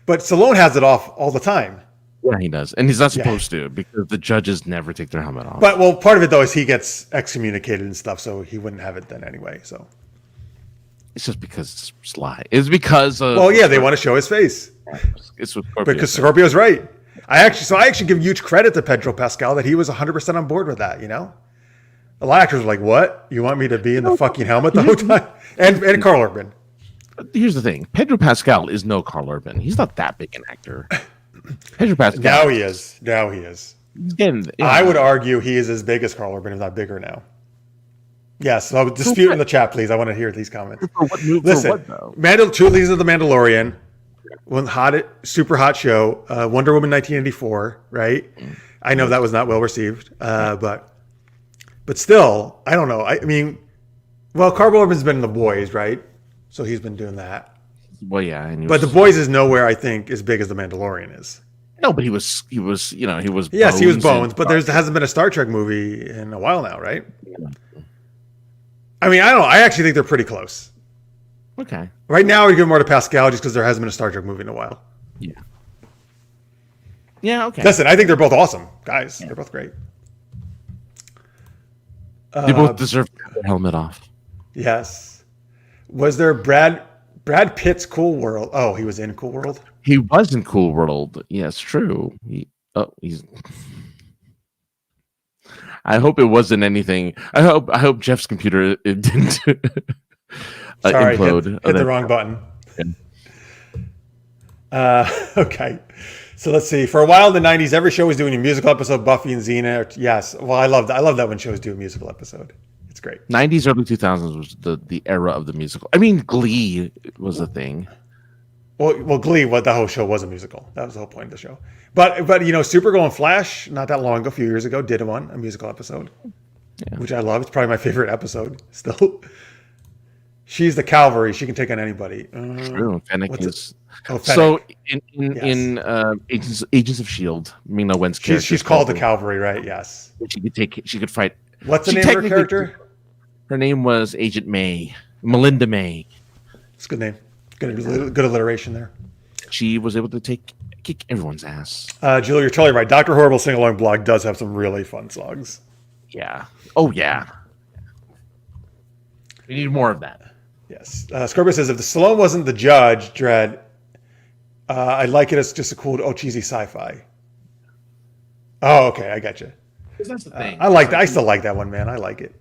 S1: But Stallone has it off all the time.
S2: Yeah, he does, and he's not supposed to because the judges never take their helmet off.
S1: But part of it though is he gets excommunicated and stuff, so he wouldn't have it then anyway. So
S2: it's just because it's sly. It's because of,
S1: they want to show his face.
S2: It's with Scorpio.
S1: Because Scorpio's right. I actually give huge credit to Pedro Pascal that he was 100% on board with that. A lot of actors were like, "What? You want me to be in the fucking helmet the whole time?" And Carl Urban.
S2: Here's the thing: Pedro Pascal is no Carl Urban. He's not that big an actor. Pedro Pascal.
S1: Now he is.
S2: He's getting,
S1: I would argue he is as big as Carl Urban, if not bigger now. Yes, so dispute in the chat, please. I want to hear these comments.
S2: For what move?
S1: Listen,
S2: for what, though?
S1: Two leads of The Mandalorian, one super hot show, Wonder Woman 1984, right? I know that was not well received, but still, I don't know. I mean, Carl Urban's been in The Boys, right? So he's been doing that.
S2: Well, yeah,
S1: but The Boys is nowhere, I think, as big as The Mandalorian is.
S2: No, but he was.
S1: Yes, he was Bones, but there hasn't been a Star Trek movie in a while now, right?
S2: Yeah.
S1: I mean, I don't know. I actually think they're pretty close.
S2: Okay.
S1: Right now, we give more to Pascal just because there hasn't been a Star Trek movie in a while.
S2: Yeah. Yeah. Okay.
S1: Listen, I think they're both awesome guys. Yeah. They're both great.
S2: They both deserve to have their helmet off.
S1: Yes. Was there Brad Pitt's Cool World? Oh, he was in Cool World?
S2: He was in Cool World. Yes, true. He's. I hope it wasn't anything. I hope Jeff's computer didn't
S1: Sorry,
S2: implode.
S1: Hit the wrong button. Yeah. Okay. So let's see. For a while in the 90s, every show was doing a musical episode. Buffy and Xena. Yes. Well, I love that when shows do a musical episode. It's great.
S2: 90s, early 2000s was the era of the musical. I mean, Glee was a thing.
S1: Well, Glee, the whole show was a musical. That was the whole point of the show. But Supergirl and Flash, not that long ago, a few years ago, did a musical episode, which I love. It's probably my favorite episode still. She's the cavalry. She can take on anybody.
S2: True. Fennec is.
S1: Fennec.
S2: So in Agents of S.H.I.E.L.D., Mina Wen's character.
S1: She's called the cavalry, right? Yes.
S2: She could fight.
S1: What's the name of her character?
S2: Her name was Agent May. Melinda May.
S1: It's a good name. Good alliteration there.
S2: She was able to kick everyone's ass.
S1: Jill, you're totally right. Dr. Horrible Sing-Along blog does have some really fun songs.
S2: Yeah. Oh, yeah. We need more of that.
S1: Yes. Scorpio says, if the Stallone wasn't the Judge Dredd, I'd like it as just a cool, cheesy sci-fi. Oh, okay. I got you.
S2: That's the thing.
S1: I still like that one, man. I like it.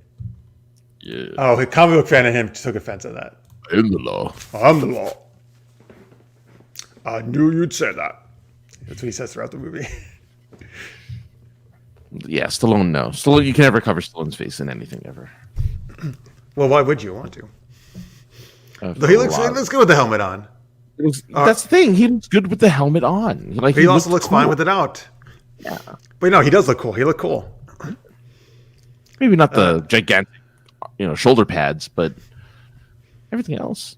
S2: Yeah.
S1: Oh, a comic book fan of him took offense at that.
S2: I'm the law.
S1: I'm the law. I knew you'd say that. That's what he says throughout the movie.
S2: Yeah, Stallone. No, Stallone. You can never cover Stallone's face in anything ever.
S1: Well, why would you want to?
S2: For
S1: He
S2: a
S1: looks
S2: lot.
S1: good with the helmet on.
S2: That's the thing. He looks good with the helmet on. Like
S1: He also looks
S2: cool.
S1: fine with it out.
S2: Yeah.
S1: But no, he does look cool. He looked cool.
S2: Maybe not the gigantic, shoulder pads, but everything else.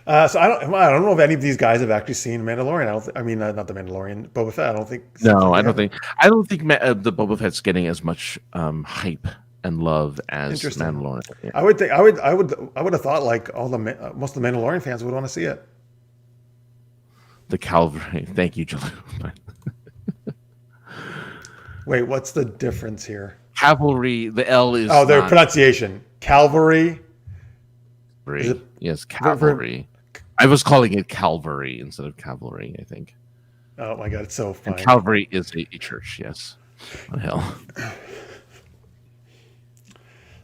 S1: So I don't know if any of these guys have actually seen Mandalorian. I mean, not the Mandalorian, Boba Fett. I don't think.
S2: No, I don't think the Boba Fett's getting as much hype and love as Mandalorian. Yeah.
S1: I would have thought like most of the Mandalorian fans would want to see it.
S2: The Calvary. Thank you, Jalou.
S1: Wait, what's the difference here?
S2: Cavalry. The L is
S1: their pronunciation. Calvary.
S2: Yes, cavalry. I was calling it Calvary instead of cavalry, I think.
S1: Oh my god, it's so funny.
S2: And Calvary is a church, yes. On a hill.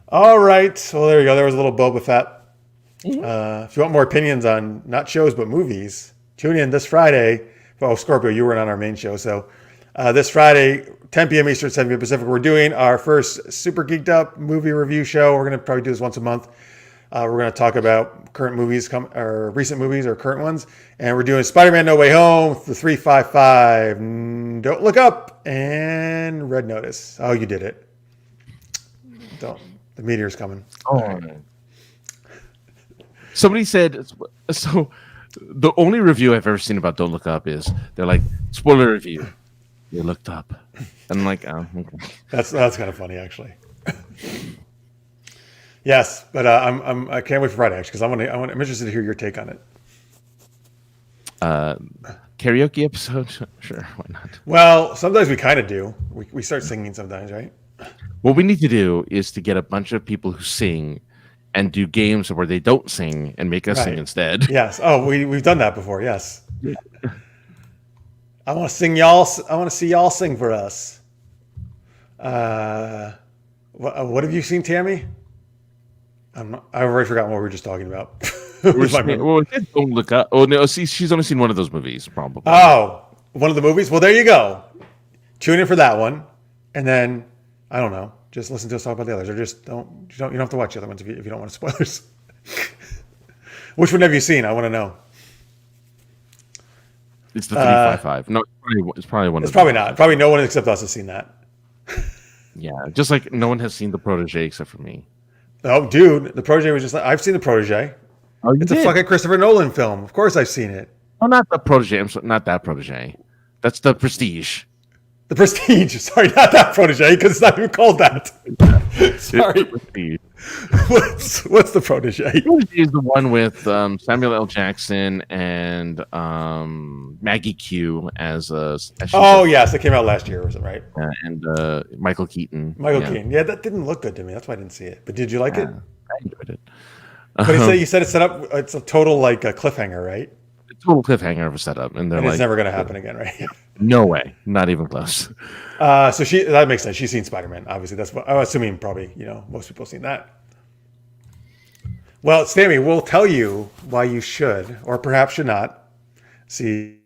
S1: All right. Well, there you go. There was a little Boba Fett. If you want more opinions on not shows but movies, tune in this Friday. Oh, Scorpio, you weren't on our main show. So this Friday, 10 p.m. Eastern, 7 p.m. Pacific, we're doing our first Super Geeked Up movie review show. We're going to probably do this once a month. We're going to talk about current movies, or recent movies, or current ones. And we're doing Spider-Man No Way Home, The 355, Don't Look Up, and Red Notice. Oh, you did it. Don't. The meteor's coming.
S2: Oh. Right. Somebody said, so the only review I've ever seen about Don't Look Up is they're like, spoiler review. You looked up. And I'm like, oh, okay.
S1: That's kind of funny, actually. Yes, but I can't wait for Friday, actually, because I'm interested to hear your take on it.
S2: Karaoke episode? Sure, why not?
S1: Well, sometimes we kind of do. We start singing sometimes, right?
S2: What we need to do is to get a bunch of people who sing and do games where they don't sing and make us sing instead.
S1: Yes. Oh, we've done that before. Yes. I want to sing y'all. I want to see y'all sing for us. What have you seen, Tammy? I've already forgotten what we were just talking about.
S2: Don't Look Up. Oh no, she's only seen one of those movies, probably.
S1: Oh, one of the movies. Well, there you go. Tune in for that one, and then I don't know. Just listen to us talk about the others, or just don't. You don't have to watch the other ones if you don't want spoilers. Which one have you seen? I want to know.
S2: It's the 355. No, it's probably one.
S1: It's probably not. Probably no one except us has seen that.
S2: Yeah, just like no one has seen The Protege except for me.
S1: Oh, dude, The Protege was just like, I've seen The Protege.
S2: Oh,
S1: it's a fucking Christopher Nolan film. Of course I've seen it.
S2: Oh, not The Protege. Not that Protege. That's The Prestige.
S1: The Prestige. Sorry, not that Protege, because it's not even called that. Sorry. What's The Protege?
S2: The Protege is the one with Samuel L. Jackson and Maggie Q as
S1: yes, it came out last year, was it right?
S2: And Michael Keaton.
S1: Keaton. Yeah, that didn't look good to me. That's why I didn't see it. But did you like it?
S2: I enjoyed it.
S1: But you said it's set up. It's a total like a cliffhanger, right?
S2: A total cliffhanger of a setup, and
S1: it's never going to happen again, right?
S2: No way, not even close.
S1: So that makes sense. She's seen Spider-Man. Obviously, that's what I'm assuming. Probably, most people have seen that. Well, Sammy, we'll tell you why you should, or perhaps should not, see.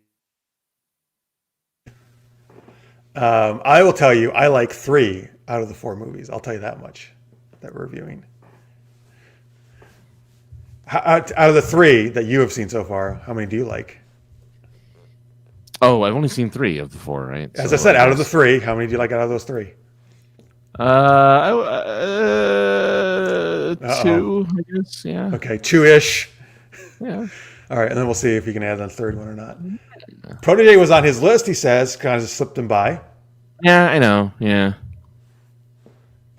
S1: I will tell you, I like 3 out of the 4 movies. I'll tell you that much that we're reviewing. Out of the 3 that you have seen so far, how many do you like?
S2: Oh, I've only seen 3 of the 4, right?
S1: As I said, out of the 3, how many do you like out of those 3?
S2: 2, I guess. Yeah.
S1: Okay, 2-ish.
S2: Yeah.
S1: All right, and then we'll see if he can add on the 3rd one or not. Yeah. Protege was on his list. He says, kind of just slipped him by.
S2: Yeah, I know. Yeah.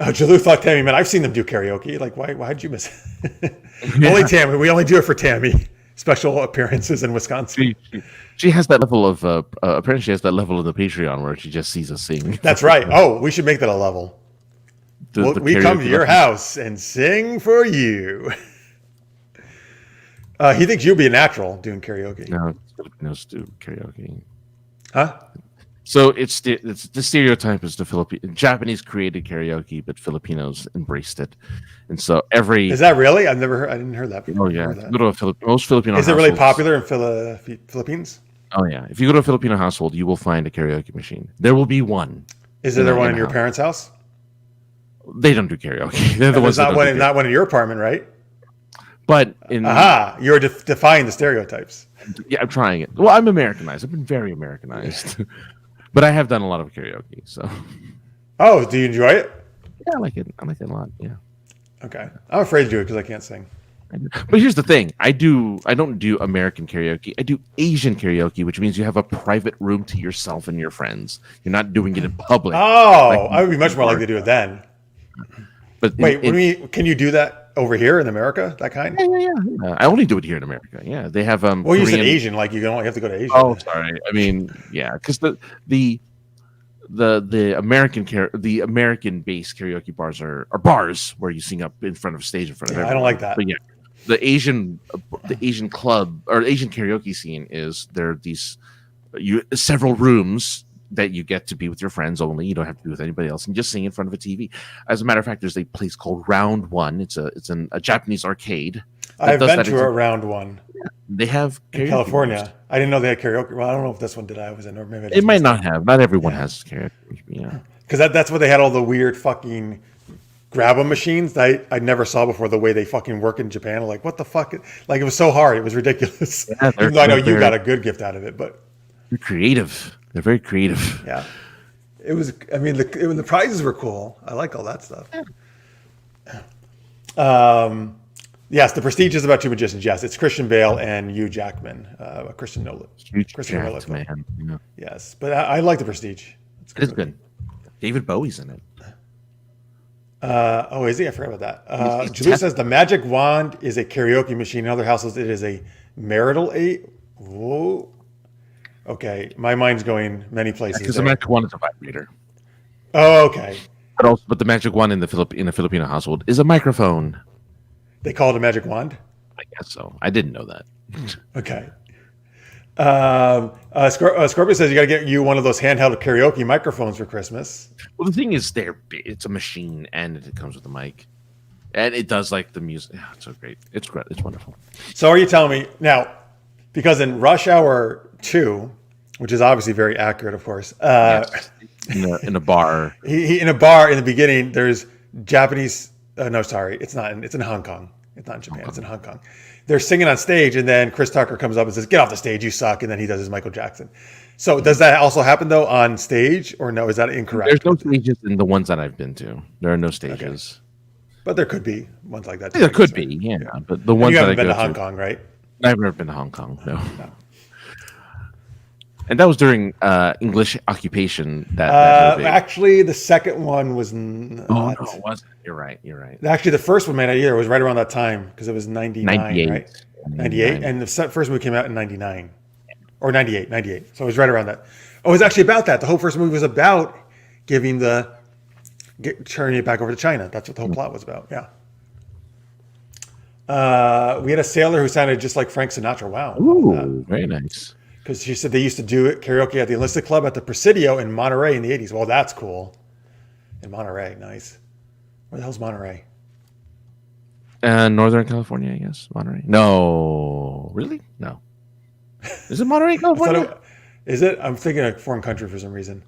S1: Oh, Jalou thought Tammy, man, I've seen them do karaoke. Like, why did you miss it? Only Tammy. We only do it for Tammy. Special appearances in Wisconsin.
S2: She has that level of apparently she has that level of the Patreon where she just sees us sing.
S1: That's right. Oh, we should make that a level. We come to your house and sing for you. He thinks you'd be a natural doing karaoke.
S2: No, Filipinos do karaoke.
S1: Huh?
S2: So it's the stereotype is the Japanese created karaoke, but Filipinos embraced it, and so
S1: is that really? I didn't hear that before.
S2: Oh yeah, most Filipino.
S1: Is it really popular in Philippines?
S2: Oh yeah. If you go to a Filipino household, you will find a karaoke machine. There will be one.
S1: Is there one in your parents' house?
S2: They don't do karaoke. They're the ones that don't do
S1: not one in your apartment, right?
S2: But in
S1: you're defying the stereotypes.
S2: Yeah, I'm trying it. Well, I'm Americanized. I've been very Americanized, but I have done a lot of karaoke. So,
S1: oh, do you enjoy it?
S2: Yeah, I like it. I like it a lot. Yeah.
S1: Okay, I'm afraid to do it because I can't sing.
S2: But here's the thing: I don't do American karaoke. I do Asian karaoke, which means you have a private room to yourself and your friends. You're not doing it in public.
S1: Oh, I would be much more likely to do it then.
S2: But
S1: wait, can you do that over here in America? That kind?
S2: Yeah. I only do it here in America. Yeah, they have
S1: Well,
S2: Korean...
S1: you said Asian, like you don't have to go to Asia.
S2: Oh, sorry. I mean, yeah, because the American-based karaoke bars are bars where you sing up in front of stage in front of everyone.
S1: I don't like that.
S2: But yeah, the Asian club or Asian karaoke scene is there are these several rooms that you get to be with your friends only. You don't have to be with anybody else and just sing in front of a TV. As a matter of fact, there's a place called Round One. It's a Japanese arcade.
S1: I've been to a Round One.
S2: They have karaoke
S1: in California.
S2: bars.
S1: I didn't know they had karaoke. Well, I don't know if this one did. I was in, or maybe
S2: it might not have. Not everyone has karaoke. Yeah,
S1: because that's what they had all the weird fucking grab-a machines that I never saw before. The way they fucking work in Japan, like what the fuck? Like it was so hard. It was ridiculous. Yeah, even though I know you got a good gift out of it, but
S2: they're creative. They're very creative.
S1: Yeah, it was. I mean, the prizes were cool. I like all that stuff. Yes, The Prestige is about two magicians. Yes, it's Christian Bale and Hugh Jackman. Christian Nolan.
S2: Christian Nolan, man. Yeah.
S1: Yes, but I like The Prestige.
S2: It is good. David Bowie's in it.
S1: Oh, is he? I forgot about that. Julie says the magic wand is a karaoke machine. In other houses, it is a marital aid. Whoa. Okay, my mind's going many places.
S2: Because the magic wand is a vibrator.
S1: Oh, okay.
S2: But the magic wand in a Filipino household is a microphone.
S1: They call it a magic wand?
S2: I guess so. I didn't know that.
S1: Okay. Scorpio says you got to get you one of those handheld karaoke microphones for Christmas.
S2: Well, the thing is, it's a machine and it comes with a mic, and it does like the music. Yeah, it's so great. It's great. It's wonderful.
S1: So, are you telling me now? Because in Rush Hour 2, which is obviously very accurate, of course.
S2: Yes. In a bar.
S1: In a bar in the beginning, there's Japanese. No, sorry, it's not. It's in Hong Kong. It's not in Japan. It's in Hong Kong. They're singing on stage, and then Chris Tucker comes up and says, "Get off the stage, you suck!" And then he does his Michael Jackson. So, does that also happen though on stage, or no? Is that incorrect?
S2: There's no stages in the ones that I've been to. There are no stages.
S1: Okay. But there could be ones like that.
S2: There could be, yeah. But the ones
S1: you
S2: that
S1: haven't been to Hong Kong, right?
S2: I've never been to Hong Kong. No. And that was during English occupation. That movie.
S1: Actually, the second one was not.
S2: Oh, no, it wasn't. You're right.
S1: Actually, the first one made a year was right around that time because it was 99,
S2: 98,
S1: right? 98, and the first movie came out in 99 or 98. So it was right around that. Oh, it was actually about that. The whole first movie was about turning it back over to China. That's what the whole plot was about. Yeah. We had a sailor who sounded just like Frank Sinatra. Wow.
S2: Ooh, very nice.
S1: Because she said they used to do it karaoke at the Enlisted Club at the Presidio in Monterey in the 80s. Well, that's cool. In Monterey, nice. Where the hell's Monterey?
S2: Northern California, I guess. Monterey. No. Really? No. Is it Monterey, California?
S1: Is it? I'm thinking a foreign country for some reason.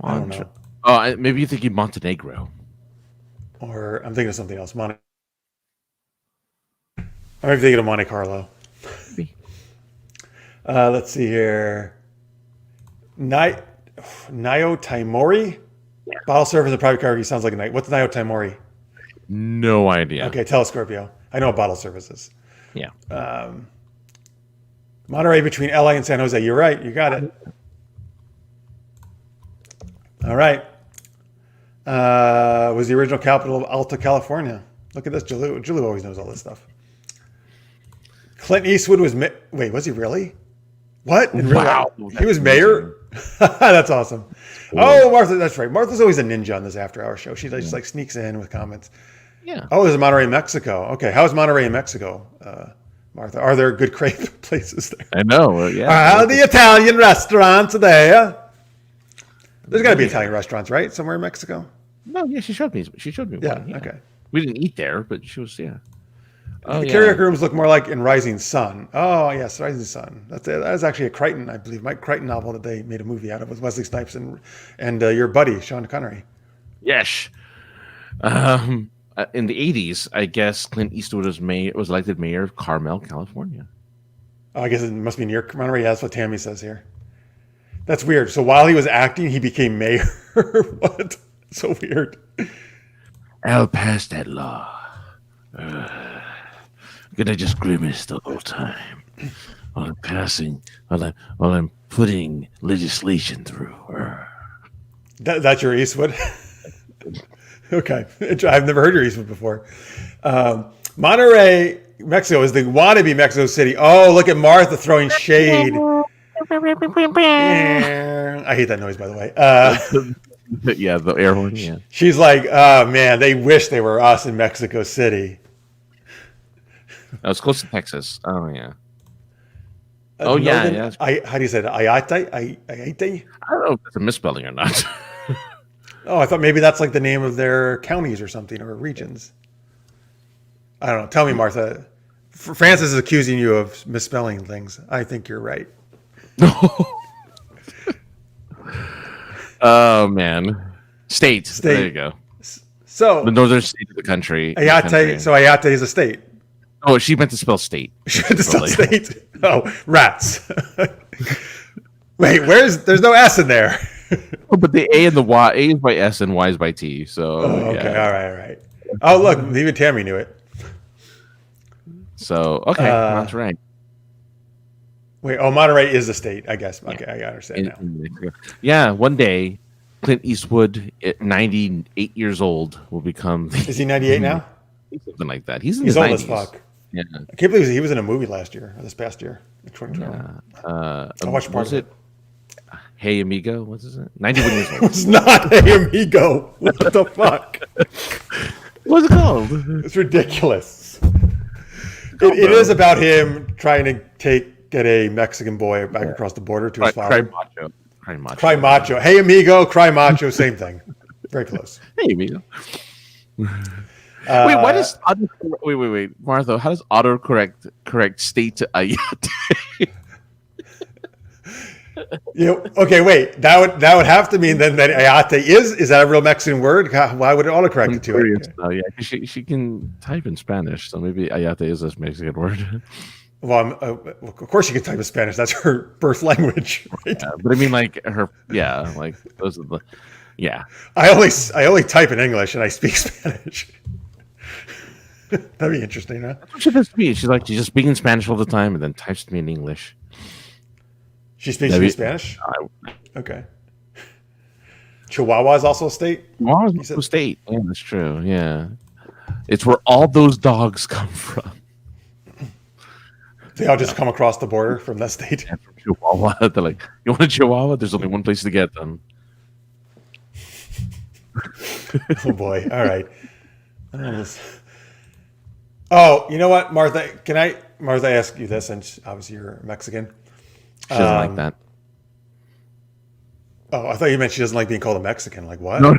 S1: I don't know.
S2: Oh, maybe you're thinking Montenegro.
S1: Or I'm thinking of something else. I'm maybe thinking of Monte Carlo.
S2: Maybe.
S1: Let's see here. Nayo Taimori? Yeah. Bottle service and private karaoke sounds like a night. What's Nayo Taimori?
S2: No idea.
S1: Okay, tell us, Scorpio. I know what bottle service is.
S2: Yeah.
S1: Monterey between LA and San Jose. You're right. You got it. All right. Was the original capital of Alta California. Look at this. Julie always knows all this stuff. Clint Eastwood was... Wait, was he really? What?
S2: Wow.
S1: He was mayor? That's awesome. Cool. Oh, Martha, that's right. Martha's always a ninja on this after-hour show. She just like sneaks in with comments.
S2: Yeah.
S1: Oh, there's Monterey, Mexico. Okay, how's Monterey in Mexico, Martha? Are there good crepe places there?
S2: I know. Yeah.
S1: Are the Italian restaurants there? There's got to be Italian restaurants, right? Somewhere in Mexico?
S2: No, yeah, she showed me.
S1: Yeah,
S2: one. Yeah.
S1: Okay.
S2: We didn't eat there, but she was, yeah. Oh
S1: The
S2: yeah.
S1: karaoke rooms look more like in Rising Sun. Oh yes, Rising Sun. That is actually a Crichton, I believe, Mike Crichton novel that they made a movie out of with Wesley Snipes and your buddy Sean Connery.
S2: Yes. In the 80s, I guess Clint Eastwood was elected mayor of Carmel, California.
S1: Oh, I guess it must be near Connery. Yeah, that's what Tammy says here. That's weird. So while he was acting, he became mayor. What? So weird.
S2: I'll pass that law. Gonna just grimace the whole time while I'm putting legislation through.
S1: That's your Eastwood. Okay, I've never heard your Eastwood before. Monterrey, Mexico is the wannabe Mexico City. Oh, look at Martha throwing shade. I hate that noise, by the way.
S2: Yeah, the air horn. Yeah,
S1: She's like, oh man, they wish they were us in Mexico City.
S2: I was close to Texas. Oh yeah. Oh yeah, yeah.
S1: How do you say that? Ayate? Ayate?
S2: I don't know if it's a misspelling or not.
S1: Oh, I thought maybe that's like the name of their counties or something, or regions. I don't know. Tell me, Martha. Francis is accusing you of misspelling things. I think you're right.
S2: Oh man, state. There you go.
S1: So
S2: the northern state of the country.
S1: Ayate. So Ayate is a state.
S2: Oh, she meant to spell state.
S1: She meant to spell state. Oh, rats. Wait, there's no S in there.
S2: Oh, but the A and the Y, A is by S and Y is by T. So
S1: okay,
S2: yeah.
S1: all right. Oh, look, even Tammy knew it.
S2: So okay, that's right.
S1: Wait, Monterey is a state, I guess. Okay, I understand now.
S2: Yeah, one day, Clint Eastwood, at 98 years old, will become.
S1: Is he 98 now?
S2: Something like that. He's
S1: old
S2: 90s.
S1: as fuck.
S2: Yeah,
S1: I can't believe he was in a movie last year, or this past year, 2020.
S2: I watched part of it. Hey Amigo, what's his name? 91 years old.
S1: It's not Hey Amigo. What the fuck?
S2: What's it called?
S1: It's ridiculous. It is about him trying to get a Mexican boy back across the border to his father. Cry macho. Hey Amigo, cry macho, same thing. Very close.
S2: Hey Amigo. Wait, why does wait, Martha? How does autocorrect state to Ayate?
S1: Okay, wait. That would have to mean then that Ayate is that a real Mexican word? Why would it autocorrect it to it?
S2: Oh yeah, she can type in Spanish, so maybe Ayate is a Mexican word.
S1: Well, of course she can type in Spanish. That's her birth language, right?
S2: Yeah, but I mean, like like those are the, yeah.
S1: I only type in English and I speak Spanish. That'd be interesting, huh?
S2: That's what she does to me. She's just speaking Spanish all the time and then types to me in English.
S1: She speaks to me Spanish? Okay. Chihuahua is also a state?
S2: Chihuahua is also a state. Yeah, that's true. Yeah. It's where all those dogs come from.
S1: They all just come across the border from that state?
S2: Yeah, from Chihuahua. They're like, you want a Chihuahua? There's only one place to get them.
S1: Oh, boy. All right. Oh, you know what, Martha? Can I ask you this? And obviously you're Mexican.
S2: She doesn't like that.
S1: Oh, I thought you meant she doesn't like being called a Mexican. Like what?
S2: No,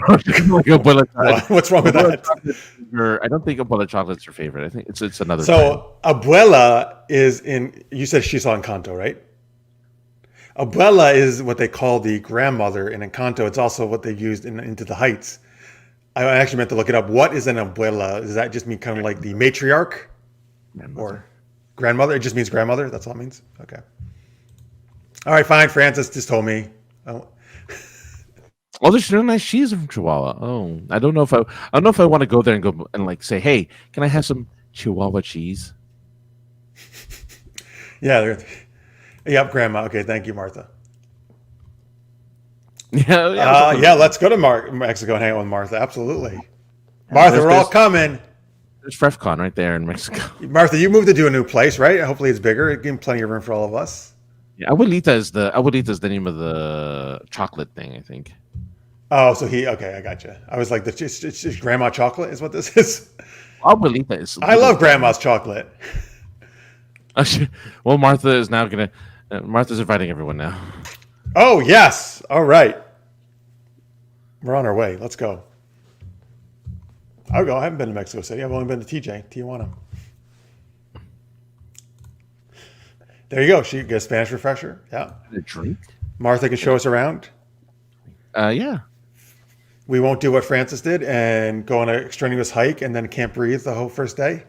S2: what's
S1: wrong with that?
S2: I don't think abuela chocolate's her favorite. I think it's another.
S1: So abuela is in. You said she's on Encanto, right? Abuela is what they call the grandmother in Encanto. It's also what they've used in Into the Heights. I actually meant to look it up. What is an abuela? Does that just mean kind of like the matriarch or grandmother? It just means grandmother. That's all it means. Okay. All right, fine. Francis just told me.
S2: Oh, there's no nice cheese from Chihuahua. Oh, I don't know if I want to go there and go and like say, hey, can I have some Chihuahua cheese?
S1: Yeah. Yep, Grandma. Okay, thank you, Martha.
S2: Yeah.
S1: Let's go to Mexico and hang out with Martha. Absolutely. Martha, we're all coming.
S2: There's FrefCon right there in Mexico.
S1: Martha, you moved to a new place, right? Hopefully it's bigger. Give plenty of room for all of us.
S2: Yeah, Abuelita is the name of the chocolate thing, I think.
S1: Oh, so okay, I got you. I was like, it's Grandma chocolate is what this is.
S2: Abuelita is.
S1: I love Grandma's chocolate.
S2: Well, Martha is now gonna. Martha's inviting everyone now.
S1: Oh yes, all right. We're on our way. Let's go. I'll go. I haven't been to Mexico City. I've only been to Tijuana. There you go. She gets a Spanish refresher. Yeah.
S2: A drink?
S1: Martha can show us around.
S2: Yeah.
S1: We won't do what Francis did and go on a strenuous hike and then can't breathe the whole first day.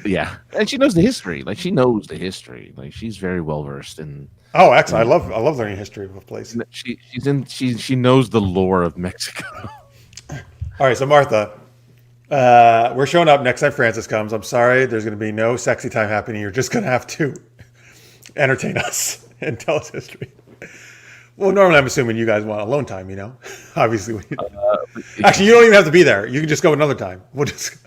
S2: Yeah, and she knows the history. Like she knows the history. Like she's very well versed in.
S1: Oh, excellent! I love learning history of a place.
S2: She knows the lore of Mexico.
S1: All right, so Martha, we're showing up next time Francis comes. I'm sorry, there's going to be no sexy time happening. You're just going to have to entertain us and tell us history. Well, normally I'm assuming you guys want alone time, Obviously. Actually, you don't even have to be there. You can just go another time. We'll just.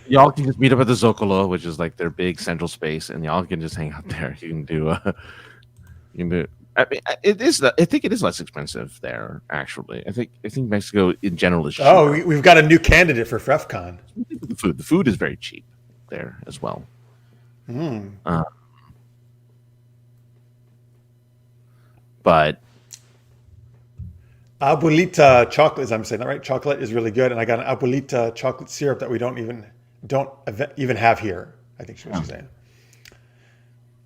S2: Y'all can just meet up at the Zocalo, which is like their big central space, and y'all can just hang out there. You can do. I mean, it is. I think it is less expensive there. Actually, I think Mexico in general is cheaper.
S1: Oh, we've got a new candidate for FrefCon.
S2: The food is very cheap there as well. But
S1: Abuelita chocolate, as I'm saying that right, chocolate is really good, and I got an Abuelita chocolate syrup that we don't even have here. I think she's saying.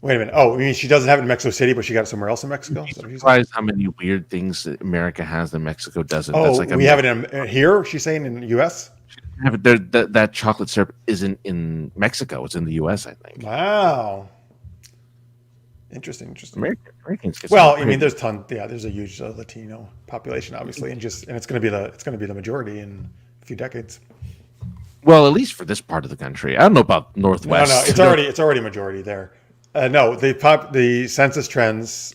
S1: Wait a minute. Oh, I mean, she doesn't have it in Mexico City, but she got it somewhere else in Mexico.
S2: I'm surprised how many weird things that America has that Mexico doesn't.
S1: Oh, we have it in here. She's saying in the U.S.
S2: That chocolate syrup isn't in Mexico. It's in the U.S. I think.
S1: Wow. Interesting.
S2: Americans.
S1: Well, I mean, there's there's a huge Latino population, obviously, and it's going to be the majority in a few decades.
S2: Well, at least for this part of the country. I don't know about Northwest.
S1: No, it's already majority there. No, the census trends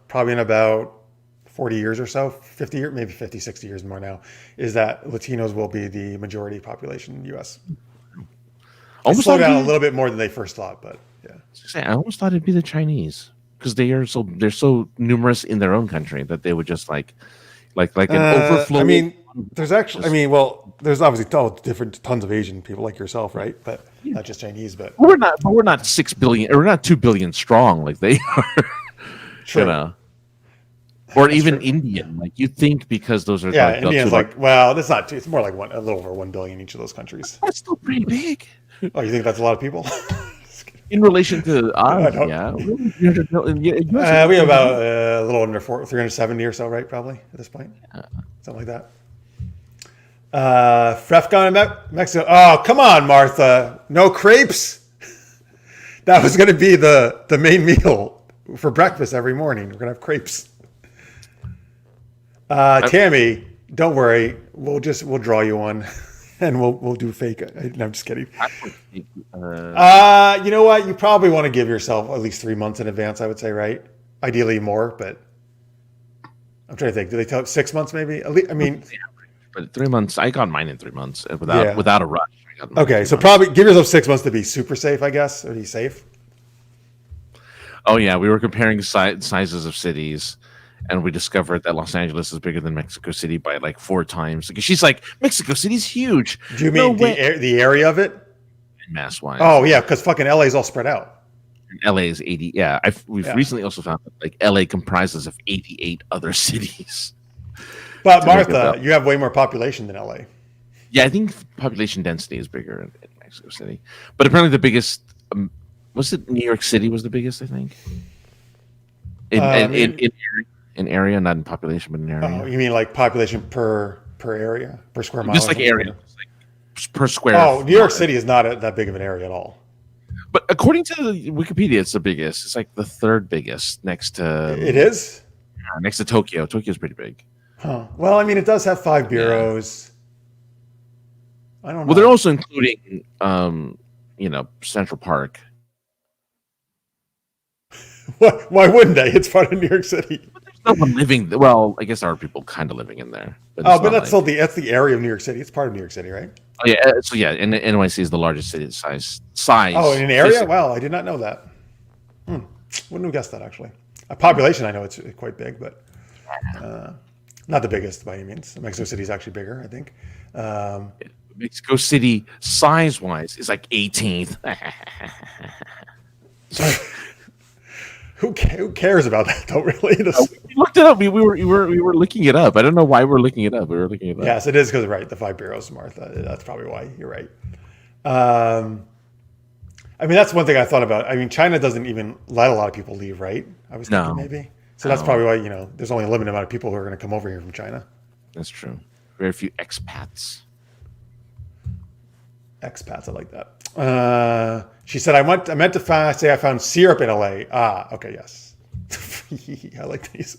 S1: probably in about 40 years or so, 50 years, maybe 50, 60 years more now, is that Latinos will be the majority population in the U.S. Almost slow down a little bit more than they first thought, but yeah.
S2: I almost thought it'd be the Chinese because they're so numerous in their own country that they would just like an overflow.
S1: I mean, there's obviously tons of Asian people like yourself, right? But not just Chinese. But
S2: we're not 6 billion, or we're not 2 billion strong like they are.
S1: True.
S2: Or even true. Indian, like you think because those are
S1: Indians that's not too. It's more like a little over 1 billion each of those countries.
S2: That's still pretty big.
S1: Oh, you think that's a lot of people?
S2: In relation to yeah.
S1: We have about a little under 370 or so, right? Probably at this point, something like that. FrefCon in Mexico. Oh, come on, Martha. No crepes. That was going to be the main meal for breakfast every morning. We're going to have crepes. Tammy, don't worry. We'll draw you one. And we'll do fake. No, I'm just kidding. You know what? You probably want to give yourself at least 3 months in advance, I would say, right? Ideally more, but I'm trying to think. Do they tell 6 months maybe?
S2: But 3 months. I got mine in 3 months without a rush.
S1: Okay, so probably give yourself 6 months to be super safe, I guess, or be safe.
S2: Oh yeah, we were comparing sizes of cities. And we discovered that Los Angeles is bigger than Mexico City by like 4 times. Because she's like, Mexico City's huge.
S1: Do you mean the area of it?
S2: Mass wise.
S1: Oh yeah, because fucking LA is all spread out.
S2: And LA is 80. Yeah, we've recently also found that like LA comprises of 88 other cities.
S1: But Martha, you have way more population than LA.
S2: Yeah, I think population density is bigger in Mexico City. But apparently the biggest was it New York City was the biggest, I think. In area, not in population, but in area.
S1: Oh, you mean like population per area, per square mile?
S2: Just like area, like per square.
S1: Oh, New York City is not that big of an area at all.
S2: But according to Wikipedia, it's the biggest. It's like the 3rd biggest next to.
S1: It is?
S2: Next to Tokyo. Tokyo's pretty big.
S1: Huh. Well, I mean, it does have 5 bureaus. Yeah. I don't know.
S2: Well, they're also including, Central Park.
S1: Why wouldn't they? It's part of New York City.
S2: No one living. Well, I guess there are people kind of living in there.
S1: But that's still that's the area of New York City. It's part of New York City, right?
S2: Oh yeah. So yeah, and NYC is the largest city size.
S1: Oh, in an area? Wow, I did not know that. Wouldn't have guessed that actually. A population, I know it's quite big, but not the biggest by any means. Mexico City is actually bigger, I think.
S2: Mexico City, size-wise, is like 18th.
S1: Sorry. Who cares about that? Don't really.
S2: We looked it up. We were looking it up. I don't know why we're looking it up. We were looking it up.
S1: Yes, it is because the 5 bureaus, Martha. That's probably why. You're right. I mean, that's one thing I thought about. I mean, China doesn't even let a lot of people leave, right? I was thinking
S2: No,
S1: maybe. So that's probably why, there's only a limited amount of people who are going to come over here from China.
S2: that's true. Very few expats.
S1: Expats, I like that. She said, I meant to say I found syrup in LA. Ah, okay, yes. I like these.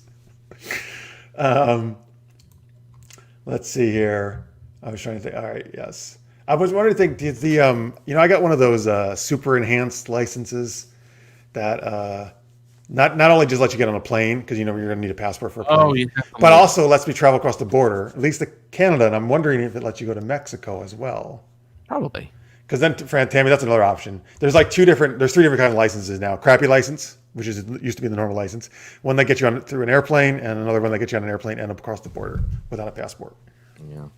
S1: Let's see here. I was trying to think. All right, yes. I was wondering, I got one of those super enhanced licenses that not only just let you get on a plane because you're going to need a passport for a plane,
S2: Oh, yeah.
S1: but also lets me travel across the border, at least to Canada. And I'm wondering if it lets you go to Mexico as well.
S2: Probably.
S1: Because then, Tammy, that's another option. There's like three different kind of licenses now. Crappy license, which used to be the normal license. One that gets you on through an airplane, and another one that gets you on an airplane and across the border without a passport.
S2: Yeah.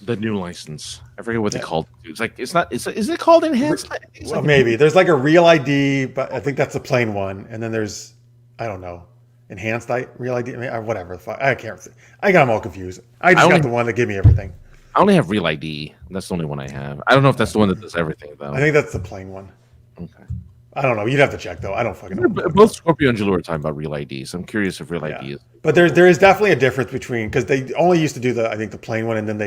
S2: The new license. I forget what they called it. It's like it's not. Is it called enhanced?
S1: Well, maybe there's like a real ID, but I think that's the plain one. And then there's, I don't know, enhanced real ID, whatever. I can't. I got them all confused. I got the one that gave me everything.
S2: I only have Real ID. That's the only one I have. I don't know if that's the one that does everything, though.
S1: I think that's the plain one.
S2: Okay.
S1: I don't know. You'd have to check, though. I don't fucking know.
S2: Both Scorpio and Jalou are talking about Real ID, so I'm curious if Real ID is.
S1: But there is definitely a difference between, because they only used to do I think the plain one, and then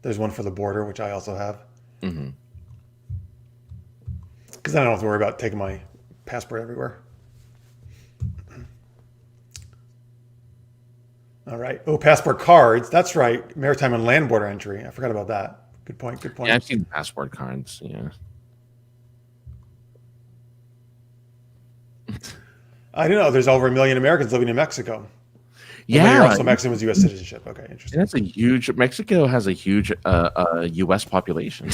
S1: there's one for the border, which I also have. Mm-hmm. Because I don't have to worry about taking my passport everywhere. All right. Oh, passport cards. That's right. Maritime and land border entry. I forgot about that. Good point.
S2: Yeah, I've seen the passport cards. Yeah.
S1: I don't know. There's over 1 million Americans living in Mexico.
S2: Yeah.
S1: Also, Mexican with U.S. citizenship. Okay, interesting.
S2: Mexico has a huge U.S. population.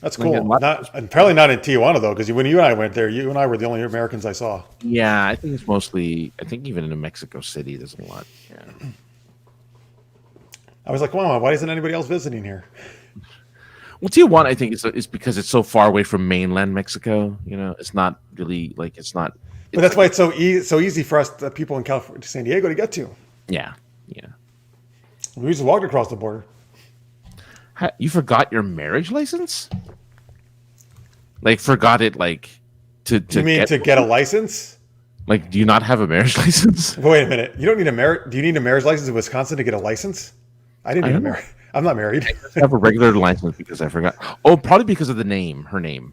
S1: That's cool. Apparently not in Tijuana, though, because when you and I went there, you and I were the only Americans I saw.
S2: Yeah, I think it's mostly, even in Mexico City, there's a lot. Yeah.
S1: I was like, wow, why isn't anybody else visiting here?
S2: Well, Tijuana, I think, is because it's so far away from mainland Mexico. It's not really it's not.
S1: But that's why it's so easy for us, the people in California, San Diego, to get to.
S2: Yeah.
S1: We just walked across the border.
S2: You forgot your marriage license? Forgot it, to
S1: You mean to get a license?
S2: Do you not have a marriage license?
S1: Wait a minute. You don't need do you need a marriage license in Wisconsin to get a license? I didn't need a marriage. I'm not married.
S2: I have a regular license because I forgot. Oh, probably because of her name.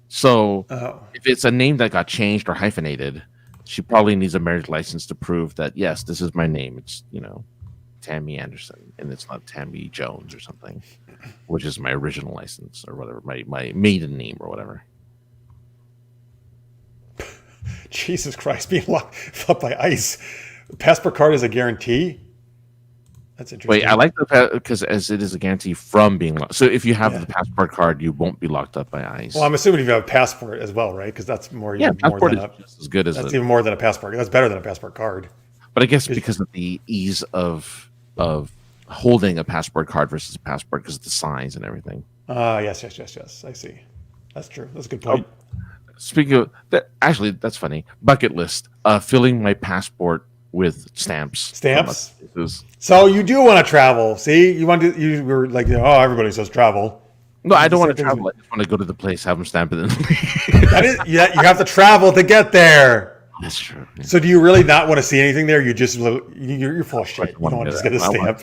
S2: So if it's a name that got changed or hyphenated, she probably needs a marriage license to prove that, yes, this is my name. It's, Tammy Anderson, and it's not Tammy Jones or something, which is my original license or whatever, my maiden name or whatever.
S1: Jesus Christ, being locked up by ICE. Passport card is a guarantee? That's interesting.
S2: Wait, I like because as it is a guarantee from being locked. So if you have the passport card, you won't be locked up by ICE.
S1: Well, I'm assuming if you have a passport as well, right? Because that's more.
S2: Passport is just as good as
S1: that's even more than a passport. That's better than a passport card.
S2: But I guess because of the ease of holding a passport card versus a passport because of the size and everything.
S1: Yes. I see. That's true. That's a good point.
S2: Speaking of that, actually, that's funny. Bucket list: filling my passport with stamps.
S1: Stamps. So you do want to travel? See, you were like, everybody says travel.
S2: No, I don't want to travel. I just want to go to the place, have them stamp it in.
S1: You have to travel to get there.
S2: That's true. Yeah.
S1: So do you really not want to see anything there? You're full of shit. You don't want to just get a stamp.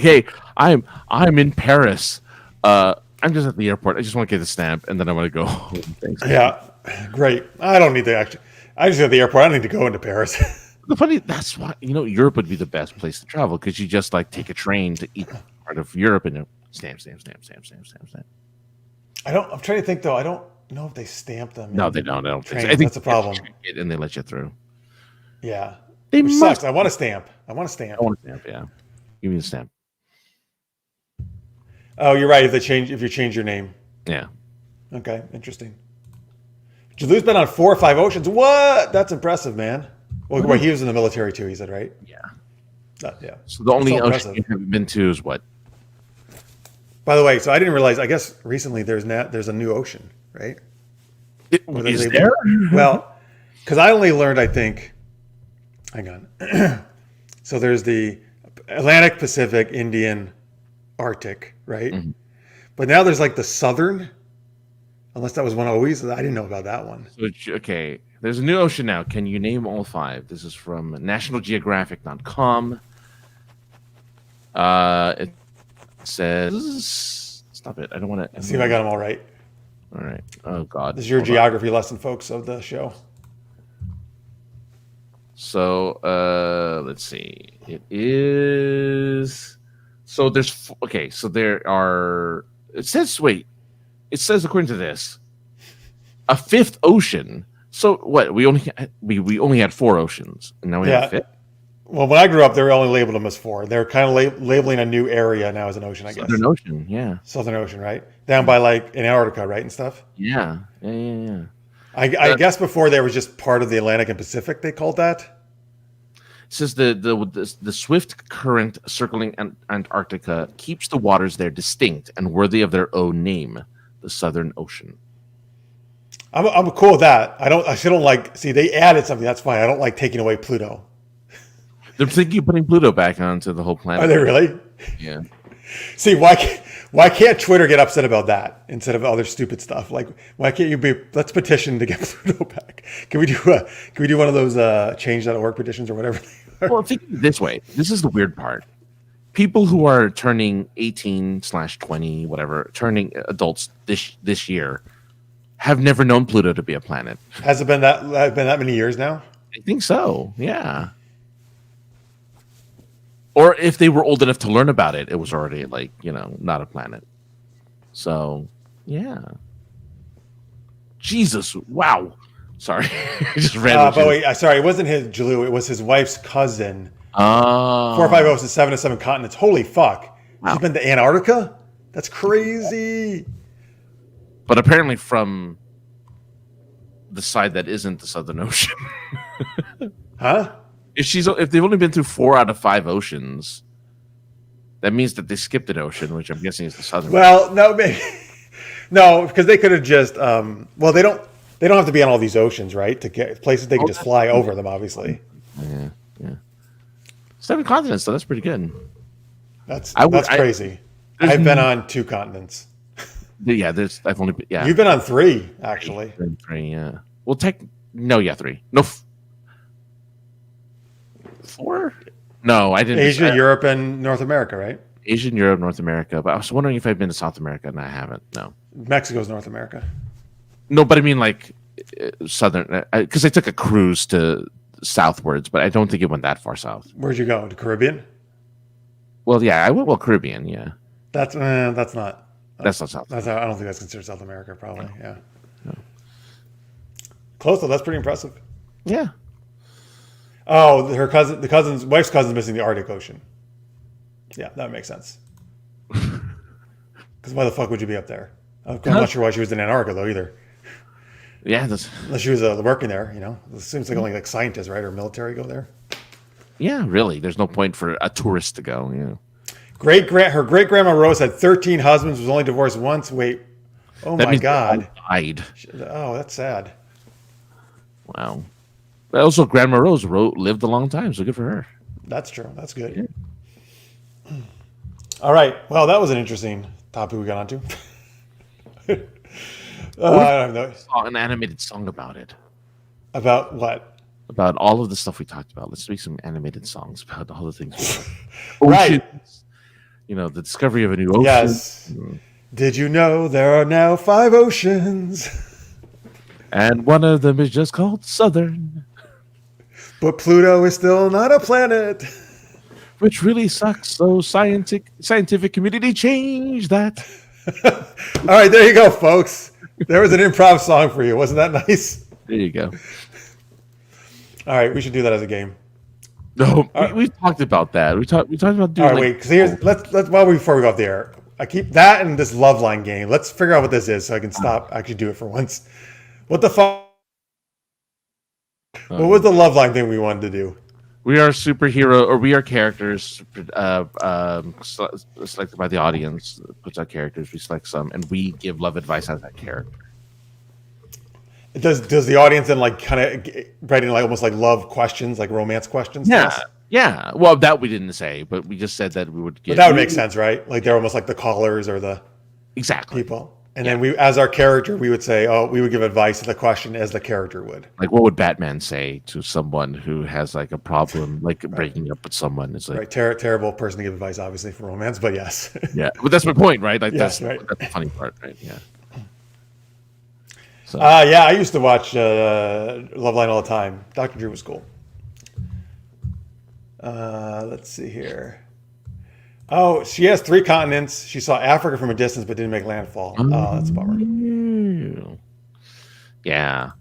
S2: Hey, I'm in Paris. I'm just at the airport. I just want to get a stamp, and then I want to go home. Thanks.
S1: Yeah, great. I don't need to actually. I just at the airport. I don't need to go into Paris.
S2: That's why Europe would be the best place to travel because you just take a train to each part of Europe and stamp.
S1: I'm trying to think though. I don't know if they stamp them.
S2: No, they don't. I don't think so.
S1: I think that's a problem.
S2: And they let you through.
S1: Yeah, which sucks. I want a stamp.
S2: Yeah, give me a stamp.
S1: Oh, you're right. If you change your name.
S2: Yeah.
S1: Okay, interesting. Jalou's been on 4 or 5 oceans. What? That's impressive, man. Well, he was in the military too. He said, right?
S2: Yeah.
S1: Yeah.
S2: So the only ocean you haven't been to is what?
S1: By the way, so I didn't realize. I guess recently there's a new ocean, right?
S2: Is there?
S1: Well, because I only learned, I think. Hang on. So there's the Atlantic, Pacific, Indian, Arctic, right? Mm-hmm. But now there's the Southern Unless that was one always. I didn't know about that one.
S2: So, okay, there's a new ocean now. Can you name all 5? This is from nationalgeographic.com. It says, stop it. I don't want to.
S1: Let's see if I got them all right.
S2: All right. Oh, God.
S1: This is your geography lesson, folks, of the show.
S2: So, let's see. It is. So there's. Okay, so there are. It says, It says, according to this, a 5th ocean. So what? We only had 4 oceans, and now we have a 5th.
S1: Well, when I grew up, they were only labeled them as 4. They're kind of labeling a new area now as an ocean, I guess.
S2: Southern Ocean, yeah.
S1: Southern Ocean, right? Down by like Antarctica, right, and stuff.
S2: Yeah.
S1: I guess before there was just part of the Atlantic and Pacific. They called that.
S2: It says the swift current circling Antarctica keeps the waters there distinct and worthy of their own name, the Southern Ocean.
S1: I'm cool with that. I still don't like. See, they added something. That's fine. I don't like taking away Pluto.
S2: They're thinking of putting Pluto back onto the whole planet.
S1: Are they really?
S2: Yeah.
S1: See, why can't Twitter get upset about that instead of other stupid stuff? Like, why can't you be? Let's petition to get Pluto back. Can we do one of those change.org petitions or whatever?
S2: Well, think of it this way. This is the weird part. People who are turning 18/20, whatever, turning adults this year, have never known Pluto to be a planet.
S1: Has it been that many years now?
S2: I think so. Yeah. Or if they were old enough to learn about it, it was already not a planet. So, yeah. Jesus, wow. Sorry, I just read.
S1: But wait, sorry, it wasn't his Jalou. It was his wife's cousin.
S2: 4
S1: or 5 oceans, 7 to 7 continents. Holy fuck!
S2: Wow.
S1: She's been to Antarctica. That's crazy.
S2: But apparently from the side that isn't the Southern Ocean.
S1: Huh?
S2: If they've only been through 4 out of 5 oceans, that means that they skipped an ocean, which I'm guessing is the Southern.
S1: Well, no, maybe no, because they could have just. Well, they don't have to be on all these oceans, right? To get places they can just fly over them. Obviously.
S2: Yeah. 7 continents, so that's pretty good.
S1: That's crazy. I've been on 2 continents.
S2: Yeah, I've only been. Yeah,
S1: you've been on 3 actually.
S2: 3, yeah. Well, 3. No. 4? No, I didn't.
S1: Asia, Europe, and North America, right?
S2: Asia, Europe, North America. But I was wondering if I've been to South America, and I haven't. No.
S1: Mexico's North America.
S2: No, but I mean like southern, because I took a cruise to southwards, but I don't think it went that far south.
S1: Where'd you go? The Caribbean?
S2: Well, yeah, I went Caribbean. Yeah.
S1: That's not.
S2: That's not south.
S1: I don't think that's considered South America. Probably. No. Yeah. No. Close though. That's pretty impressive.
S2: Yeah.
S1: Oh, the wife's cousin's missing the Arctic Ocean. Yeah, that makes sense. Because why the fuck would you be up there? I'm not sure why she was in Antarctica though either.
S2: Yeah,
S1: unless she was working there, It seems like only like scientists, right, or military go there.
S2: Yeah, really. There's no point for a tourist to go.
S1: Her great grandma Rose had 13 husbands, was only divorced once. Wait, oh that my god,
S2: died.
S1: Oh, that's sad.
S2: Wow. But also, Grandma Rose lived a long time, so good for her.
S1: That's true. That's good. Yeah. All right. Well, that was an interesting topic we got onto. I don't know.
S2: An animated song about it.
S1: About what?
S2: About all of the stuff we talked about. Let's make some animated songs about all the things we talked
S1: about. Right.
S2: The discovery of a new ocean.
S1: Yes. Did you know there are now 5 oceans?
S2: And one of them is just called Southern.
S1: But Pluto is still not a planet.
S2: Which really sucks. So scientific community change that.
S1: All right, there you go, folks. There was an improv song for you. Wasn't that nice?
S2: There you go.
S1: All right, we should do that as a game.
S2: No, we've talked about that. We talked about doing.
S1: All right, wait. Because let's before we go off the air, I keep that and this love line game. Let's figure out what this is so I can stop. Actually, do it for once. What the fuck? What was the love line thing we wanted to do?
S2: We are superhero, or we are characters selected by the audience. Puts out characters, we select some, and we give love advice as that character.
S1: Does the audience then kind of writing almost like love questions, like romance questions?
S2: Yeah. Well, that we didn't say, but we just said that we would.
S1: But that would make sense, right? Like they're almost like the callers or the
S2: exactly
S1: people. And then we, as our character, we would say, we would give advice to the question as the character would.
S2: Like, what would Batman say to someone who has like a problem, like breaking up with someone? It's like,
S1: Terrible person to give advice, obviously, for romance, but yes.
S2: yeah, but that's my point, right? Like,
S1: Yes,
S2: that's the funny part, right? Yeah. So,
S1: Yeah, I used to watch Loveline all the time. Dr. Drew was cool. Let's see here. Oh, she has 3 continents. She saw Africa from a distance, but didn't make landfall. Oh, that's a bummer.
S2: Yeah.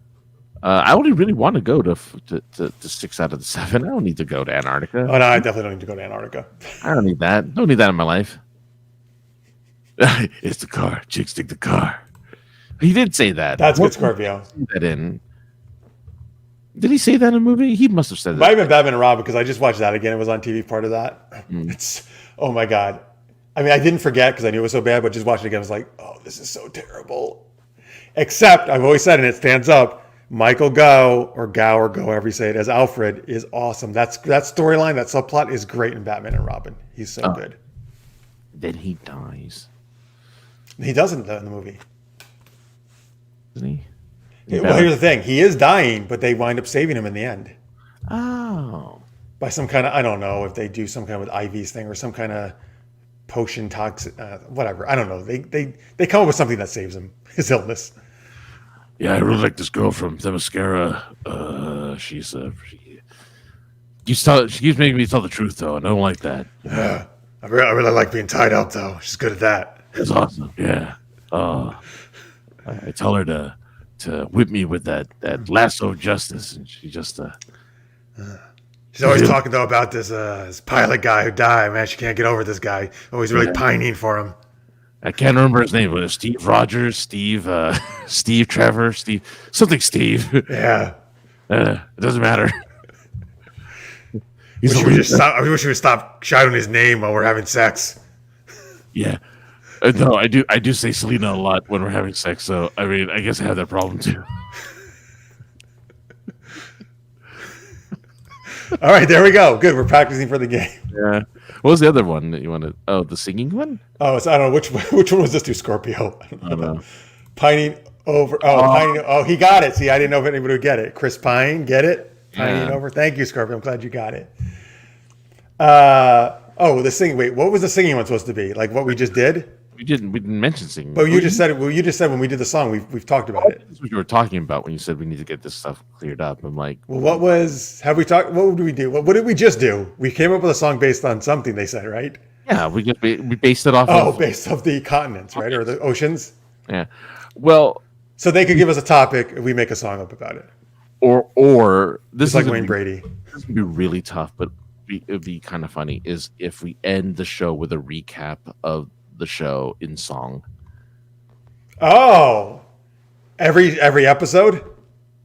S2: I only really want to go to 6 out of the 7. I don't need to go to Antarctica.
S1: Oh, no, I definitely don't need to go to Antarctica.
S2: I don't need that. Don't need that in my life. It's the car. Chicks take the car. He did say that.
S1: That's good, Scorpio.
S2: That in. Did he say that in a movie? He must have said that.
S1: Might have been Batman and Robin because I just watched that again. It was on TV, part of that. It's, oh my God. I mean, I didn't forget because I knew it was so bad, but just watching it again, I was like, oh, this is so terrible. Except, I've always said, and it stands up, Michael Gough, or however you say it, as Alfred is awesome. That storyline, that subplot is great in Batman and Robin. He's so good.
S2: Then he dies.
S1: He doesn't in the movie.
S2: Doesn't he?
S1: Well, here's the thing. He is dying, but they wind up saving him in the end.
S2: Oh.
S1: By some kind of, I don't know if they do some kind of IVs thing or some kind of potion toxic, whatever. I don't know. They come up with something that saves him, his illness.
S2: Yeah, I really like this girl from Themyscira. She keeps making me tell the truth, though, and I don't like that.
S1: Yeah. I really like being tied up, though. She's good at that.
S2: That's awesome. Yeah. I tell her to whip me with that lasso of justice, and she just
S1: she's always talking though about this pilot guy who died. Man, she can't get over this guy. Always really pining for him.
S2: I can't remember his name, but it's Steve Rogers, Steve Trevor, Steve.
S1: Yeah.
S2: It doesn't matter.
S1: I wish we would stop shouting his name while we're having sex.
S2: Yeah. No, I do say Selena a lot when we're having sex, so I mean, I guess I have that problem too.
S1: All right, there we go. Good, we're practicing for the game.
S2: Yeah. What was the other one that you wanted? Oh, the singing one?
S1: Oh, I don't know which one was this to Scorpio. I don't know. Pining over. He got it. See, I didn't know if anybody would get it. Chris Pine, get it? Pining over. Thank you, Scorpio. I'm glad you got it. The singing. Wait, what was the singing one supposed to be? Like what we just did? We didn't mention singing. But you just said when we did the song, we've talked about it.
S2: That's what you were talking about when you said we need to get this stuff cleared up. I'm like,
S1: well, what did we do? What did we just do? We came up with a song based on something they said, right?
S2: Yeah, we based it off
S1: based off the continents, right? Or the oceans?
S2: Yeah. Well,
S1: so they could give us a topic and we make a song up about it.
S2: Or this is
S1: like Wayne Brady.
S2: This would be really tough, but it'd be kind of funny is if we end the show with a recap of the show in song.
S1: Oh, every episode?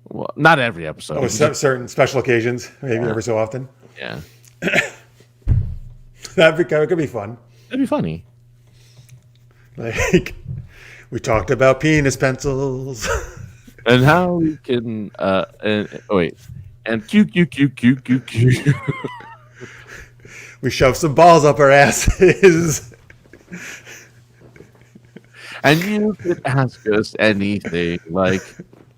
S2: Well, not every episode.
S1: Oh, certain special occasions, maybe every so often.
S2: Yeah,
S1: that could be fun.
S2: That'd be funny.
S1: Like we talked about penis pencils
S2: and how we can. And Q.
S1: We shoved some balls up our asses.
S2: And you could ask us anything, like,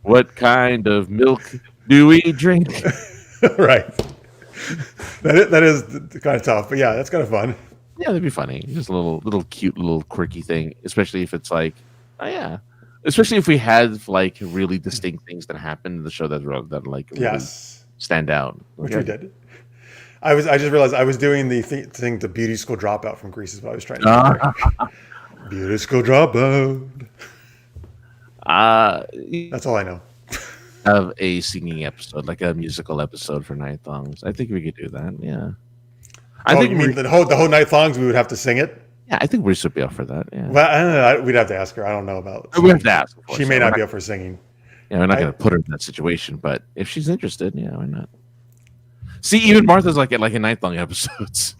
S2: what kind of milk do we drink?
S1: Right. That is kind of tough, but yeah, that's kind of fun.
S2: Yeah, that'd be funny. Just a little cute, little quirky thing, especially if it's like, oh yeah. Especially if we had like really distinct things that happened in the show that like really stand out.
S1: Which we did. I just realized I was doing the thing, the beauty school dropout from Greece is what I was trying to do. Beauty school dropout. That's all I know.
S2: Have a singing episode, like a musical episode for Night Thongs. I think we could do that. Yeah.
S1: I think you mean the whole Night Thongs we would have to sing it?
S2: Yeah, I think we should be up for that. Yeah.
S1: Well, I don't know. We'd have to ask her. I don't know about.
S2: We have to ask.
S1: She may not be up for singing.
S2: Yeah, we're not going to put her in that situation, but if she's interested, yeah, why not? See, even Martha's like in Night Thong episodes.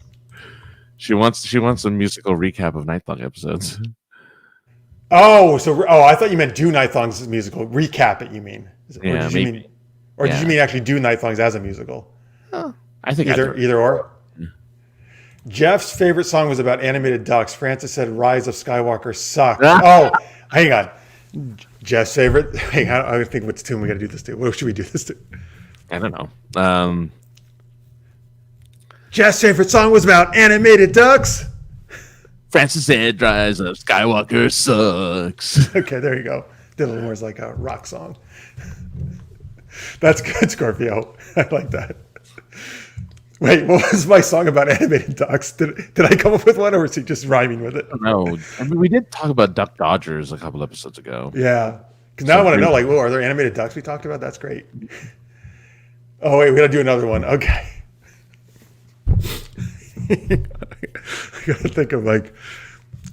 S2: She wants a musical recap of Night Thong episodes.
S1: I thought you meant do Night Thongs musical recap it. You mean?
S2: Yeah, maybe.
S1: Did you mean actually do Night Thongs as a musical?
S2: I think
S1: either or. Yeah. Jeff's favorite song was about animated ducks. Francis said "Rise of Skywalker" sucked. Hang on. Jeff's favorite. Hang on. I think what's tune we got to do this to. What should we do this to?
S2: I don't know.
S1: Jeff's favorite song was about animated ducks.
S2: Francis said, "Rise of Skywalker sucks."
S1: Okay, there you go. Did a little more as like a rock song. That's good, Scorpio. I like that. Wait, what was my song about animated ducks? Did I come up with one, or was he just rhyming with it?
S2: No, I mean we did talk about Duck Dodgers a couple episodes ago.
S1: Yeah, because now I want to know, like, well, are there animated ducks we talked about? That's great. Oh wait, we got to do another one. Okay. I gotta think of like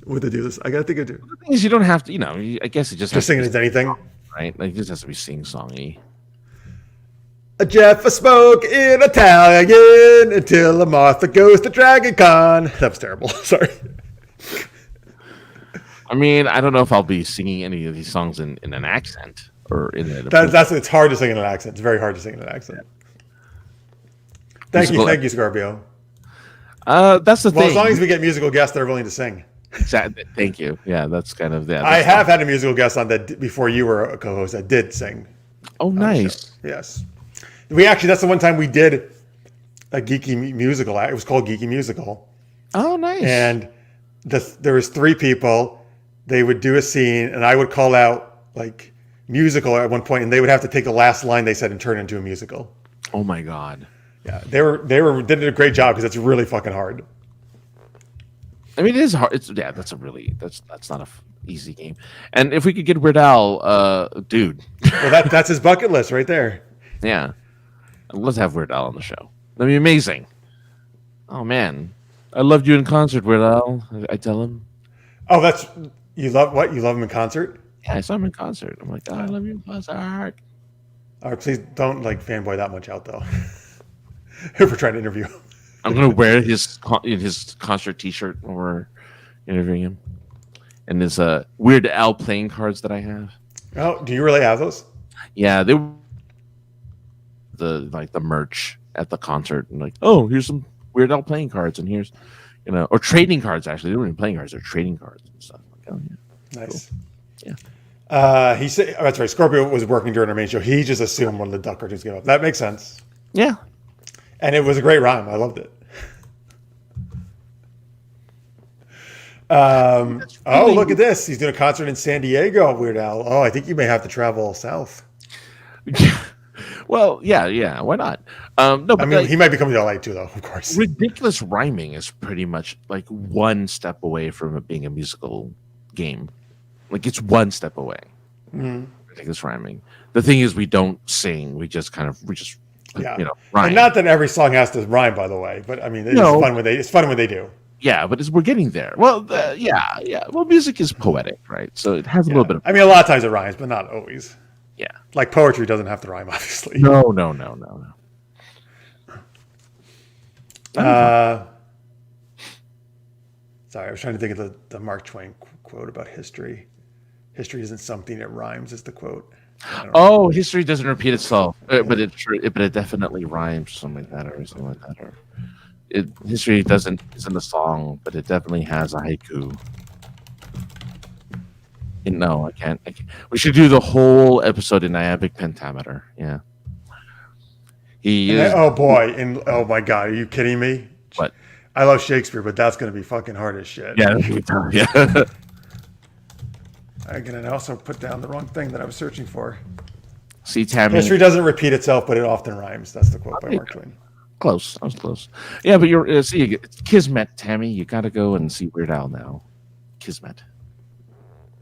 S1: what to do this. I gotta think of
S2: The thing is, you don't have to. I guess it just has to
S1: singing
S2: be
S1: as anything.
S2: right. Like it just has to be sing-songy.
S1: Jeff spoke in Italian until Martha goes to Dragon Con. That was terrible. Sorry.
S2: I mean, I don't know if I'll be singing any of these songs in an accent or in a.
S1: It's hard to sing in an accent. It's very hard to sing in an accent. Thank you, Scorpio.
S2: That's the thing.
S1: Well, as long as we get musical guests that are willing to sing.
S2: Exactly. Thank you. Yeah, that's kind of that.
S1: I have had a musical guest on that before you were a co-host that did sing.
S2: Oh, nice.
S1: Yes. That's the one time we did a geeky musical. It was called Geeky Musical.
S2: Oh, nice.
S1: And there was 3 people. They would do a scene, and I would call out like musical at one point, and they would have to take the last line they said and turn it into a musical.
S2: Oh my God.
S1: Yeah, they did a great job because it's really fucking hard.
S2: I mean, it is hard. That's not a easy game. And if we could get Weird Al, dude.
S1: Well, that's his bucket list right there.
S2: Yeah. Let's have Weird Al on the show. That'd be amazing. Oh man, I loved you in concert, Weird Al. I tell him.
S1: Oh, you love what? You love him in concert?
S2: Yeah, I saw him in concert. I'm like, I love you in concert.
S1: All right, please don't like fanboy that much out though. If we're trying to interview him.
S2: I'm gonna wear his concert T-shirt when we're interviewing him, and his Weird Al playing cards that I have.
S1: Oh, do you really have those?
S2: Yeah, they were the merch at the concert, and like, oh, here's some Weird Al playing cards, and here's or trading cards. Actually, they weren't even playing cards; they're trading cards and stuff. Like, oh yeah,
S1: nice.
S2: Cool. Yeah.
S1: He said, that's right. Scorpio was working during our main show. He just assumed one of the duck cartoons came up. That makes sense.
S2: Yeah.
S1: And it was a great rhyme. I loved it. Oh, look at this. He's doing a concert in San Diego, Weird Al. Oh, I think you may have to travel south.
S2: Well, yeah. Why not? No, but
S1: I mean, he might be coming to LA too, though, of course.
S2: Ridiculous rhyming is pretty much like one step away from it being a musical game. Like it's one step away.
S1: Mm-hmm.
S2: Ridiculous rhyming. The thing is, we don't sing. We just rhyme.
S1: And not that every song has to rhyme, by the way. But I mean, it's fun when they do.
S2: Yeah, but we're getting there. Well, yeah. Well, music is poetic, right? So it has a little bit of.
S1: I mean, a lot of times it rhymes, but not always.
S2: Yeah.
S1: Like poetry doesn't have to rhyme, obviously.
S2: No.
S1: Sorry, I was trying to think of the Mark Twain quote about history. History isn't something that rhymes, is the quote.
S2: Oh, history doesn't repeat itself, but it definitely rhymes, something like that, or something like that, or history isn't a song, but it definitely has a haiku. No, I can't. We should do the whole episode in iambic pentameter. Yeah.
S1: Oh boy! Oh my God! Are you kidding me?
S2: What?
S1: I love Shakespeare, but that's going to be fucking hard as shit.
S2: Yeah. Yeah.
S1: I'm going to also put down the wrong thing that I was searching for.
S2: See, Tammy.
S1: History doesn't repeat itself, but it often rhymes. That's the quote by Mark Twain.
S2: Close. I was close. Yeah, but you're Kismet, Tammy. You got to go and see Weird Al now. Kismet.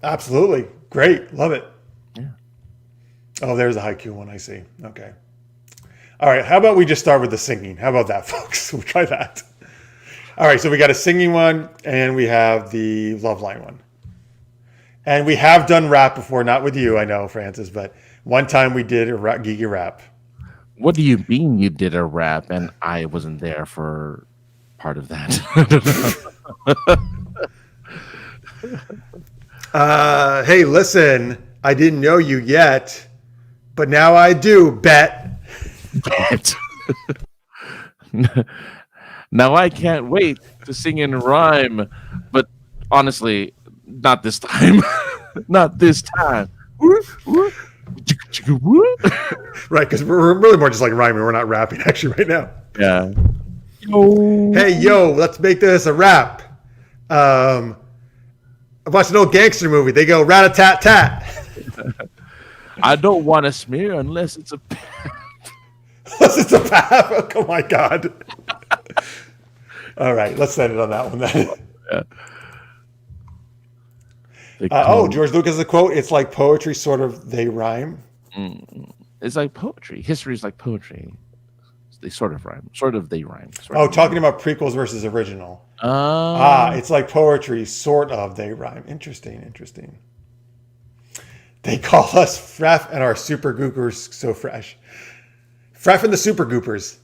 S1: Absolutely. Great. Love it.
S2: Yeah.
S1: Oh, there's a haiku one I see. Okay. All right. How about we just start with the singing? How about that, folks? We'll try that. All right. So we got a singing one and we have the love line one. And we have done rap before, not with you, I know, Francis, but one time we did a geeky rap.
S2: What do you mean you did a rap and I wasn't there for part of that?
S1: Hey, listen, I didn't know you yet, but now I do, bet.
S2: Now I can't wait to sing in rhyme, but honestly, not this time. Not this time.
S1: Right, because we're really more just like rhyming. We're not rapping actually right now.
S2: Yeah. Yo.
S1: Hey, yo, let's make this a rap. I watched an old gangster movie. They go rat-a-tat-tat.
S2: I don't want to smear unless it's a.
S1: Unless it's a pap. Oh my god. All right, let's end it on that one then.
S2: Yeah.
S1: George Lucas' a quote. It's like poetry, sort of. They rhyme.
S2: It's like poetry. History is like poetry. They sort of rhyme. Sort of they rhyme.
S1: Talking about prequels versus original. It's like poetry, sort of. They rhyme. Interesting. They call us Freff and our super goopers so fresh. Freff and the Super Goopers.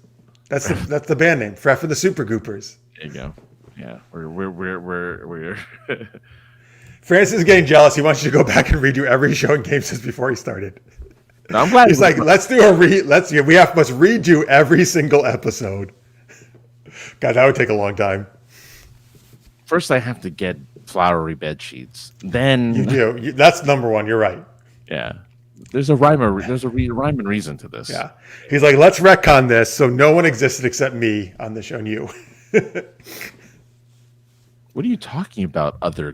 S1: That's the band name. Freff and the Super Goopers.
S2: There you go. Yeah, we're
S1: Francis is getting jealous. He wants you to go back and redo every show in Game Sense before he started.
S2: No, I'm glad
S1: he's like, let's do we must redo every single episode. God, that would take a long time.
S2: First, I have to get flowery bed sheets. Then
S1: you do. That's number one. You're right.
S2: Yeah, there's a rhyme and reason to this.
S1: Yeah, he's like, let's retcon this so no one existed except me on the show and you.
S2: What are you talking about, other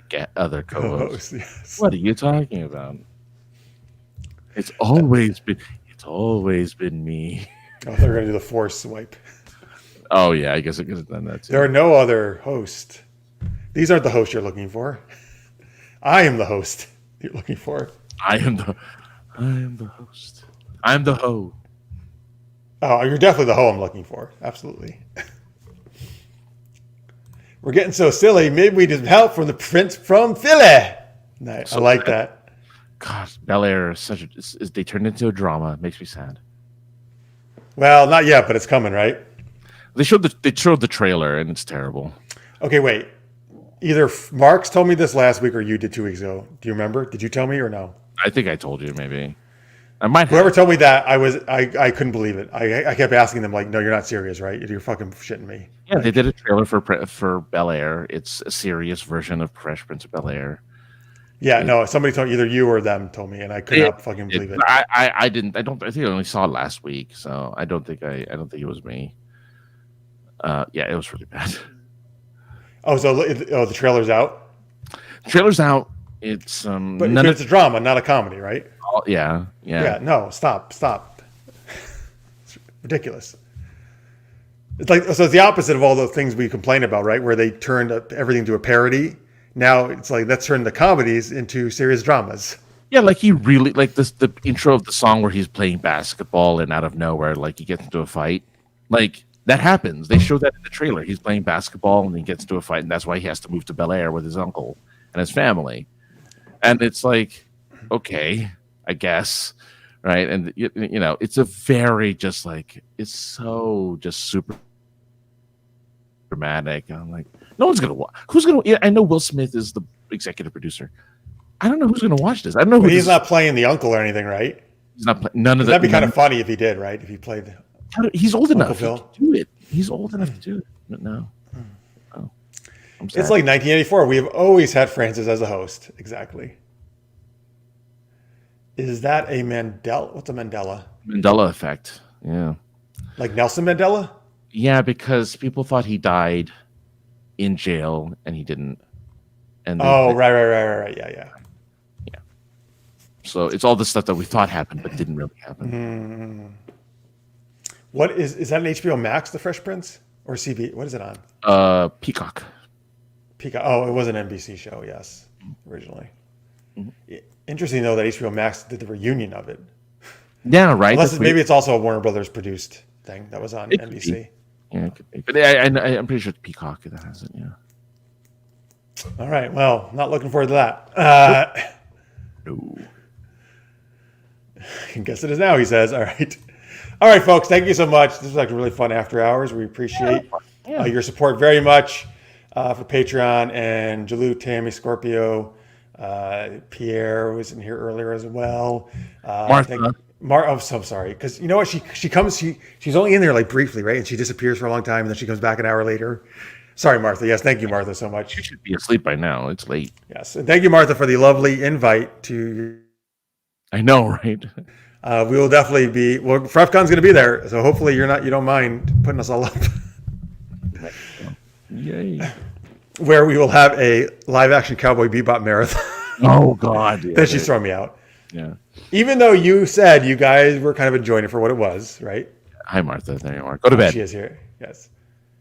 S2: co-hosts?
S1: Yes.
S2: What are you talking about? It's always been me.
S1: Oh, they're gonna do the force swipe.
S2: Oh yeah, I guess I could have done that too.
S1: There are no other hosts. These aren't the hosts you're looking for. I am the host you're looking for.
S2: I am the host. I'm the ho.
S1: Oh, you're definitely the ho I'm looking for. Absolutely. We're getting so silly. Maybe we need help from the Prince from Philly. Nice. So I like that.
S2: God, Bel Air is they turned into a drama. It makes me sad.
S1: Well, not yet, but it's coming, right?
S2: They showed the trailer and it's terrible.
S1: Okay, wait. Either Marks told me this last week or you did 2 weeks ago. Do you remember? Did you tell me or no?
S2: I think I told you maybe. I might.
S1: Whoever told me that, I couldn't believe it. I kept asking them like, no, you're not serious, right? You're fucking shitting me.
S2: Yeah, they did a trailer for Bel Air. It's a serious version of Fresh Prince of Bel Air.
S1: Yeah, no, somebody told either you or them told me, and I could not fucking believe it.
S2: I didn't. I think I only saw it last week, so I don't think it was me. Yeah, it was really bad.
S1: Oh, so the trailer's out.
S2: Trailer's out. It's
S1: but it's a drama, not a comedy, right?
S2: Yeah.
S1: No, stop. It's ridiculous. It's like so. It's the opposite of all the things we complain about, right? Where they turned everything to a parody. Now it's like let's turn the comedies into serious dramas.
S2: Yeah, like he really like the intro of the song where he's playing basketball and out of nowhere, like he gets into a fight. Like that happens. They show that in the trailer. He's playing basketball and he gets into a fight, and that's why he has to move to Bel Air with his uncle and his family. And it's like, okay, I guess, right? And you know, it's a very just like it's so just super dramatic. And I'm like, no one's gonna watch. Who's gonna? Yeah, I know Will Smith is the executive producer. I don't know who's gonna watch this. I don't know.
S1: But he's not playing the uncle or anything, right?
S2: He's not playing none of that.
S1: That'd be kind of funny if he did, right? If he played.
S2: He's old enough
S1: Phil.
S2: to do it. He's old enough to do it. But no.
S1: It's like 1984. We have always had Francis as a host. Exactly. Is that a Mandela? What's a Mandela?
S2: Mandela effect. Yeah.
S1: Like Nelson Mandela?
S2: Yeah, because people thought he died in jail and he didn't. And
S1: right. Yeah.
S2: So it's all the stuff that we thought happened but didn't really happen.
S1: What is that an HBO Max, The Fresh Prince? Or CB? What is it on?
S2: Peacock.
S1: Oh, it was an NBC show, yes, originally. Mm-hmm. Interesting, though, that HBO Max did the reunion of it.
S2: Yeah, right.
S1: Unless maybe it's also a Warner Brothers produced thing that was on NBC.
S2: Yeah, it could be. But I'm pretty sure it's Peacock that has it, yeah.
S1: All right, well, not looking forward to that.
S2: No.
S1: I guess it is now, he says. All right, folks, thank you so much. This was like a really fun after hours. We appreciate your support very much for Patreon, and Jalou, Tammy, Scorpio, Pierre was in here earlier as well.
S2: Martha.
S1: I'm so sorry, because you know what? She's only in there like briefly, right? And she disappears for a long time, and then she comes back an hour later. Sorry, Martha. Yes, thank you, Martha, so much.
S2: You should be asleep by now. It's late.
S1: Yes, and thank you, Martha, for the lovely invite to.
S2: I know, right?
S1: We will definitely be. Well, FrefCon's going to be there, so hopefully you don't mind putting us all up.
S2: Yay!
S1: Where we will have a live-action Cowboy Bebop marathon.
S2: Oh God! Yeah,
S1: Then she's throwing me out.
S2: Yeah.
S1: Even though you said you guys were kind of enjoying it for what it was, right?
S2: Hi, Martha. There you are. Go to bed.
S1: She is here. Yes.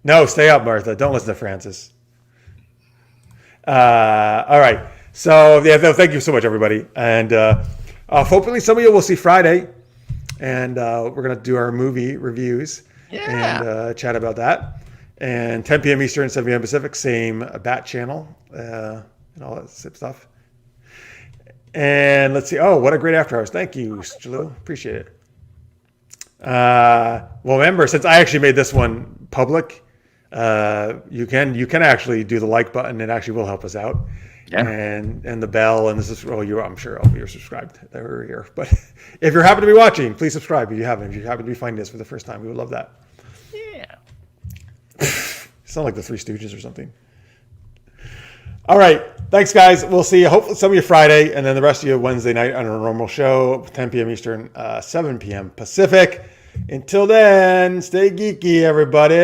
S1: No, stay up, Martha. Don't listen to Francis. All right. So, yeah, thank you so much, everybody. And hopefully some of you will see Friday. And we're going to do our movie reviews and chat about that. And 10 p.m. Eastern, 7 p.m. Pacific, same Bat channel and all that stuff. And let's see. Oh, what a great after hours. Thank you, Jalil. Appreciate it. Well, remember, since I actually made this one public, you can actually do the like button. It actually will help us out. Yeah. And the bell, and this is, I'm sure you're subscribed that we're here. But if you're happen to be watching, please subscribe if you haven't. If you happen to be finding this for the first time, we would love that.
S2: Yeah.
S1: Sound like the Three Stooges or something. All right. Thanks, guys. We'll see you. Hopefully some of you Friday, and then the rest of you Wednesday night on our normal show, 10 p.m. Eastern, 7 p.m. Pacific. Until then, stay geeky, everybody.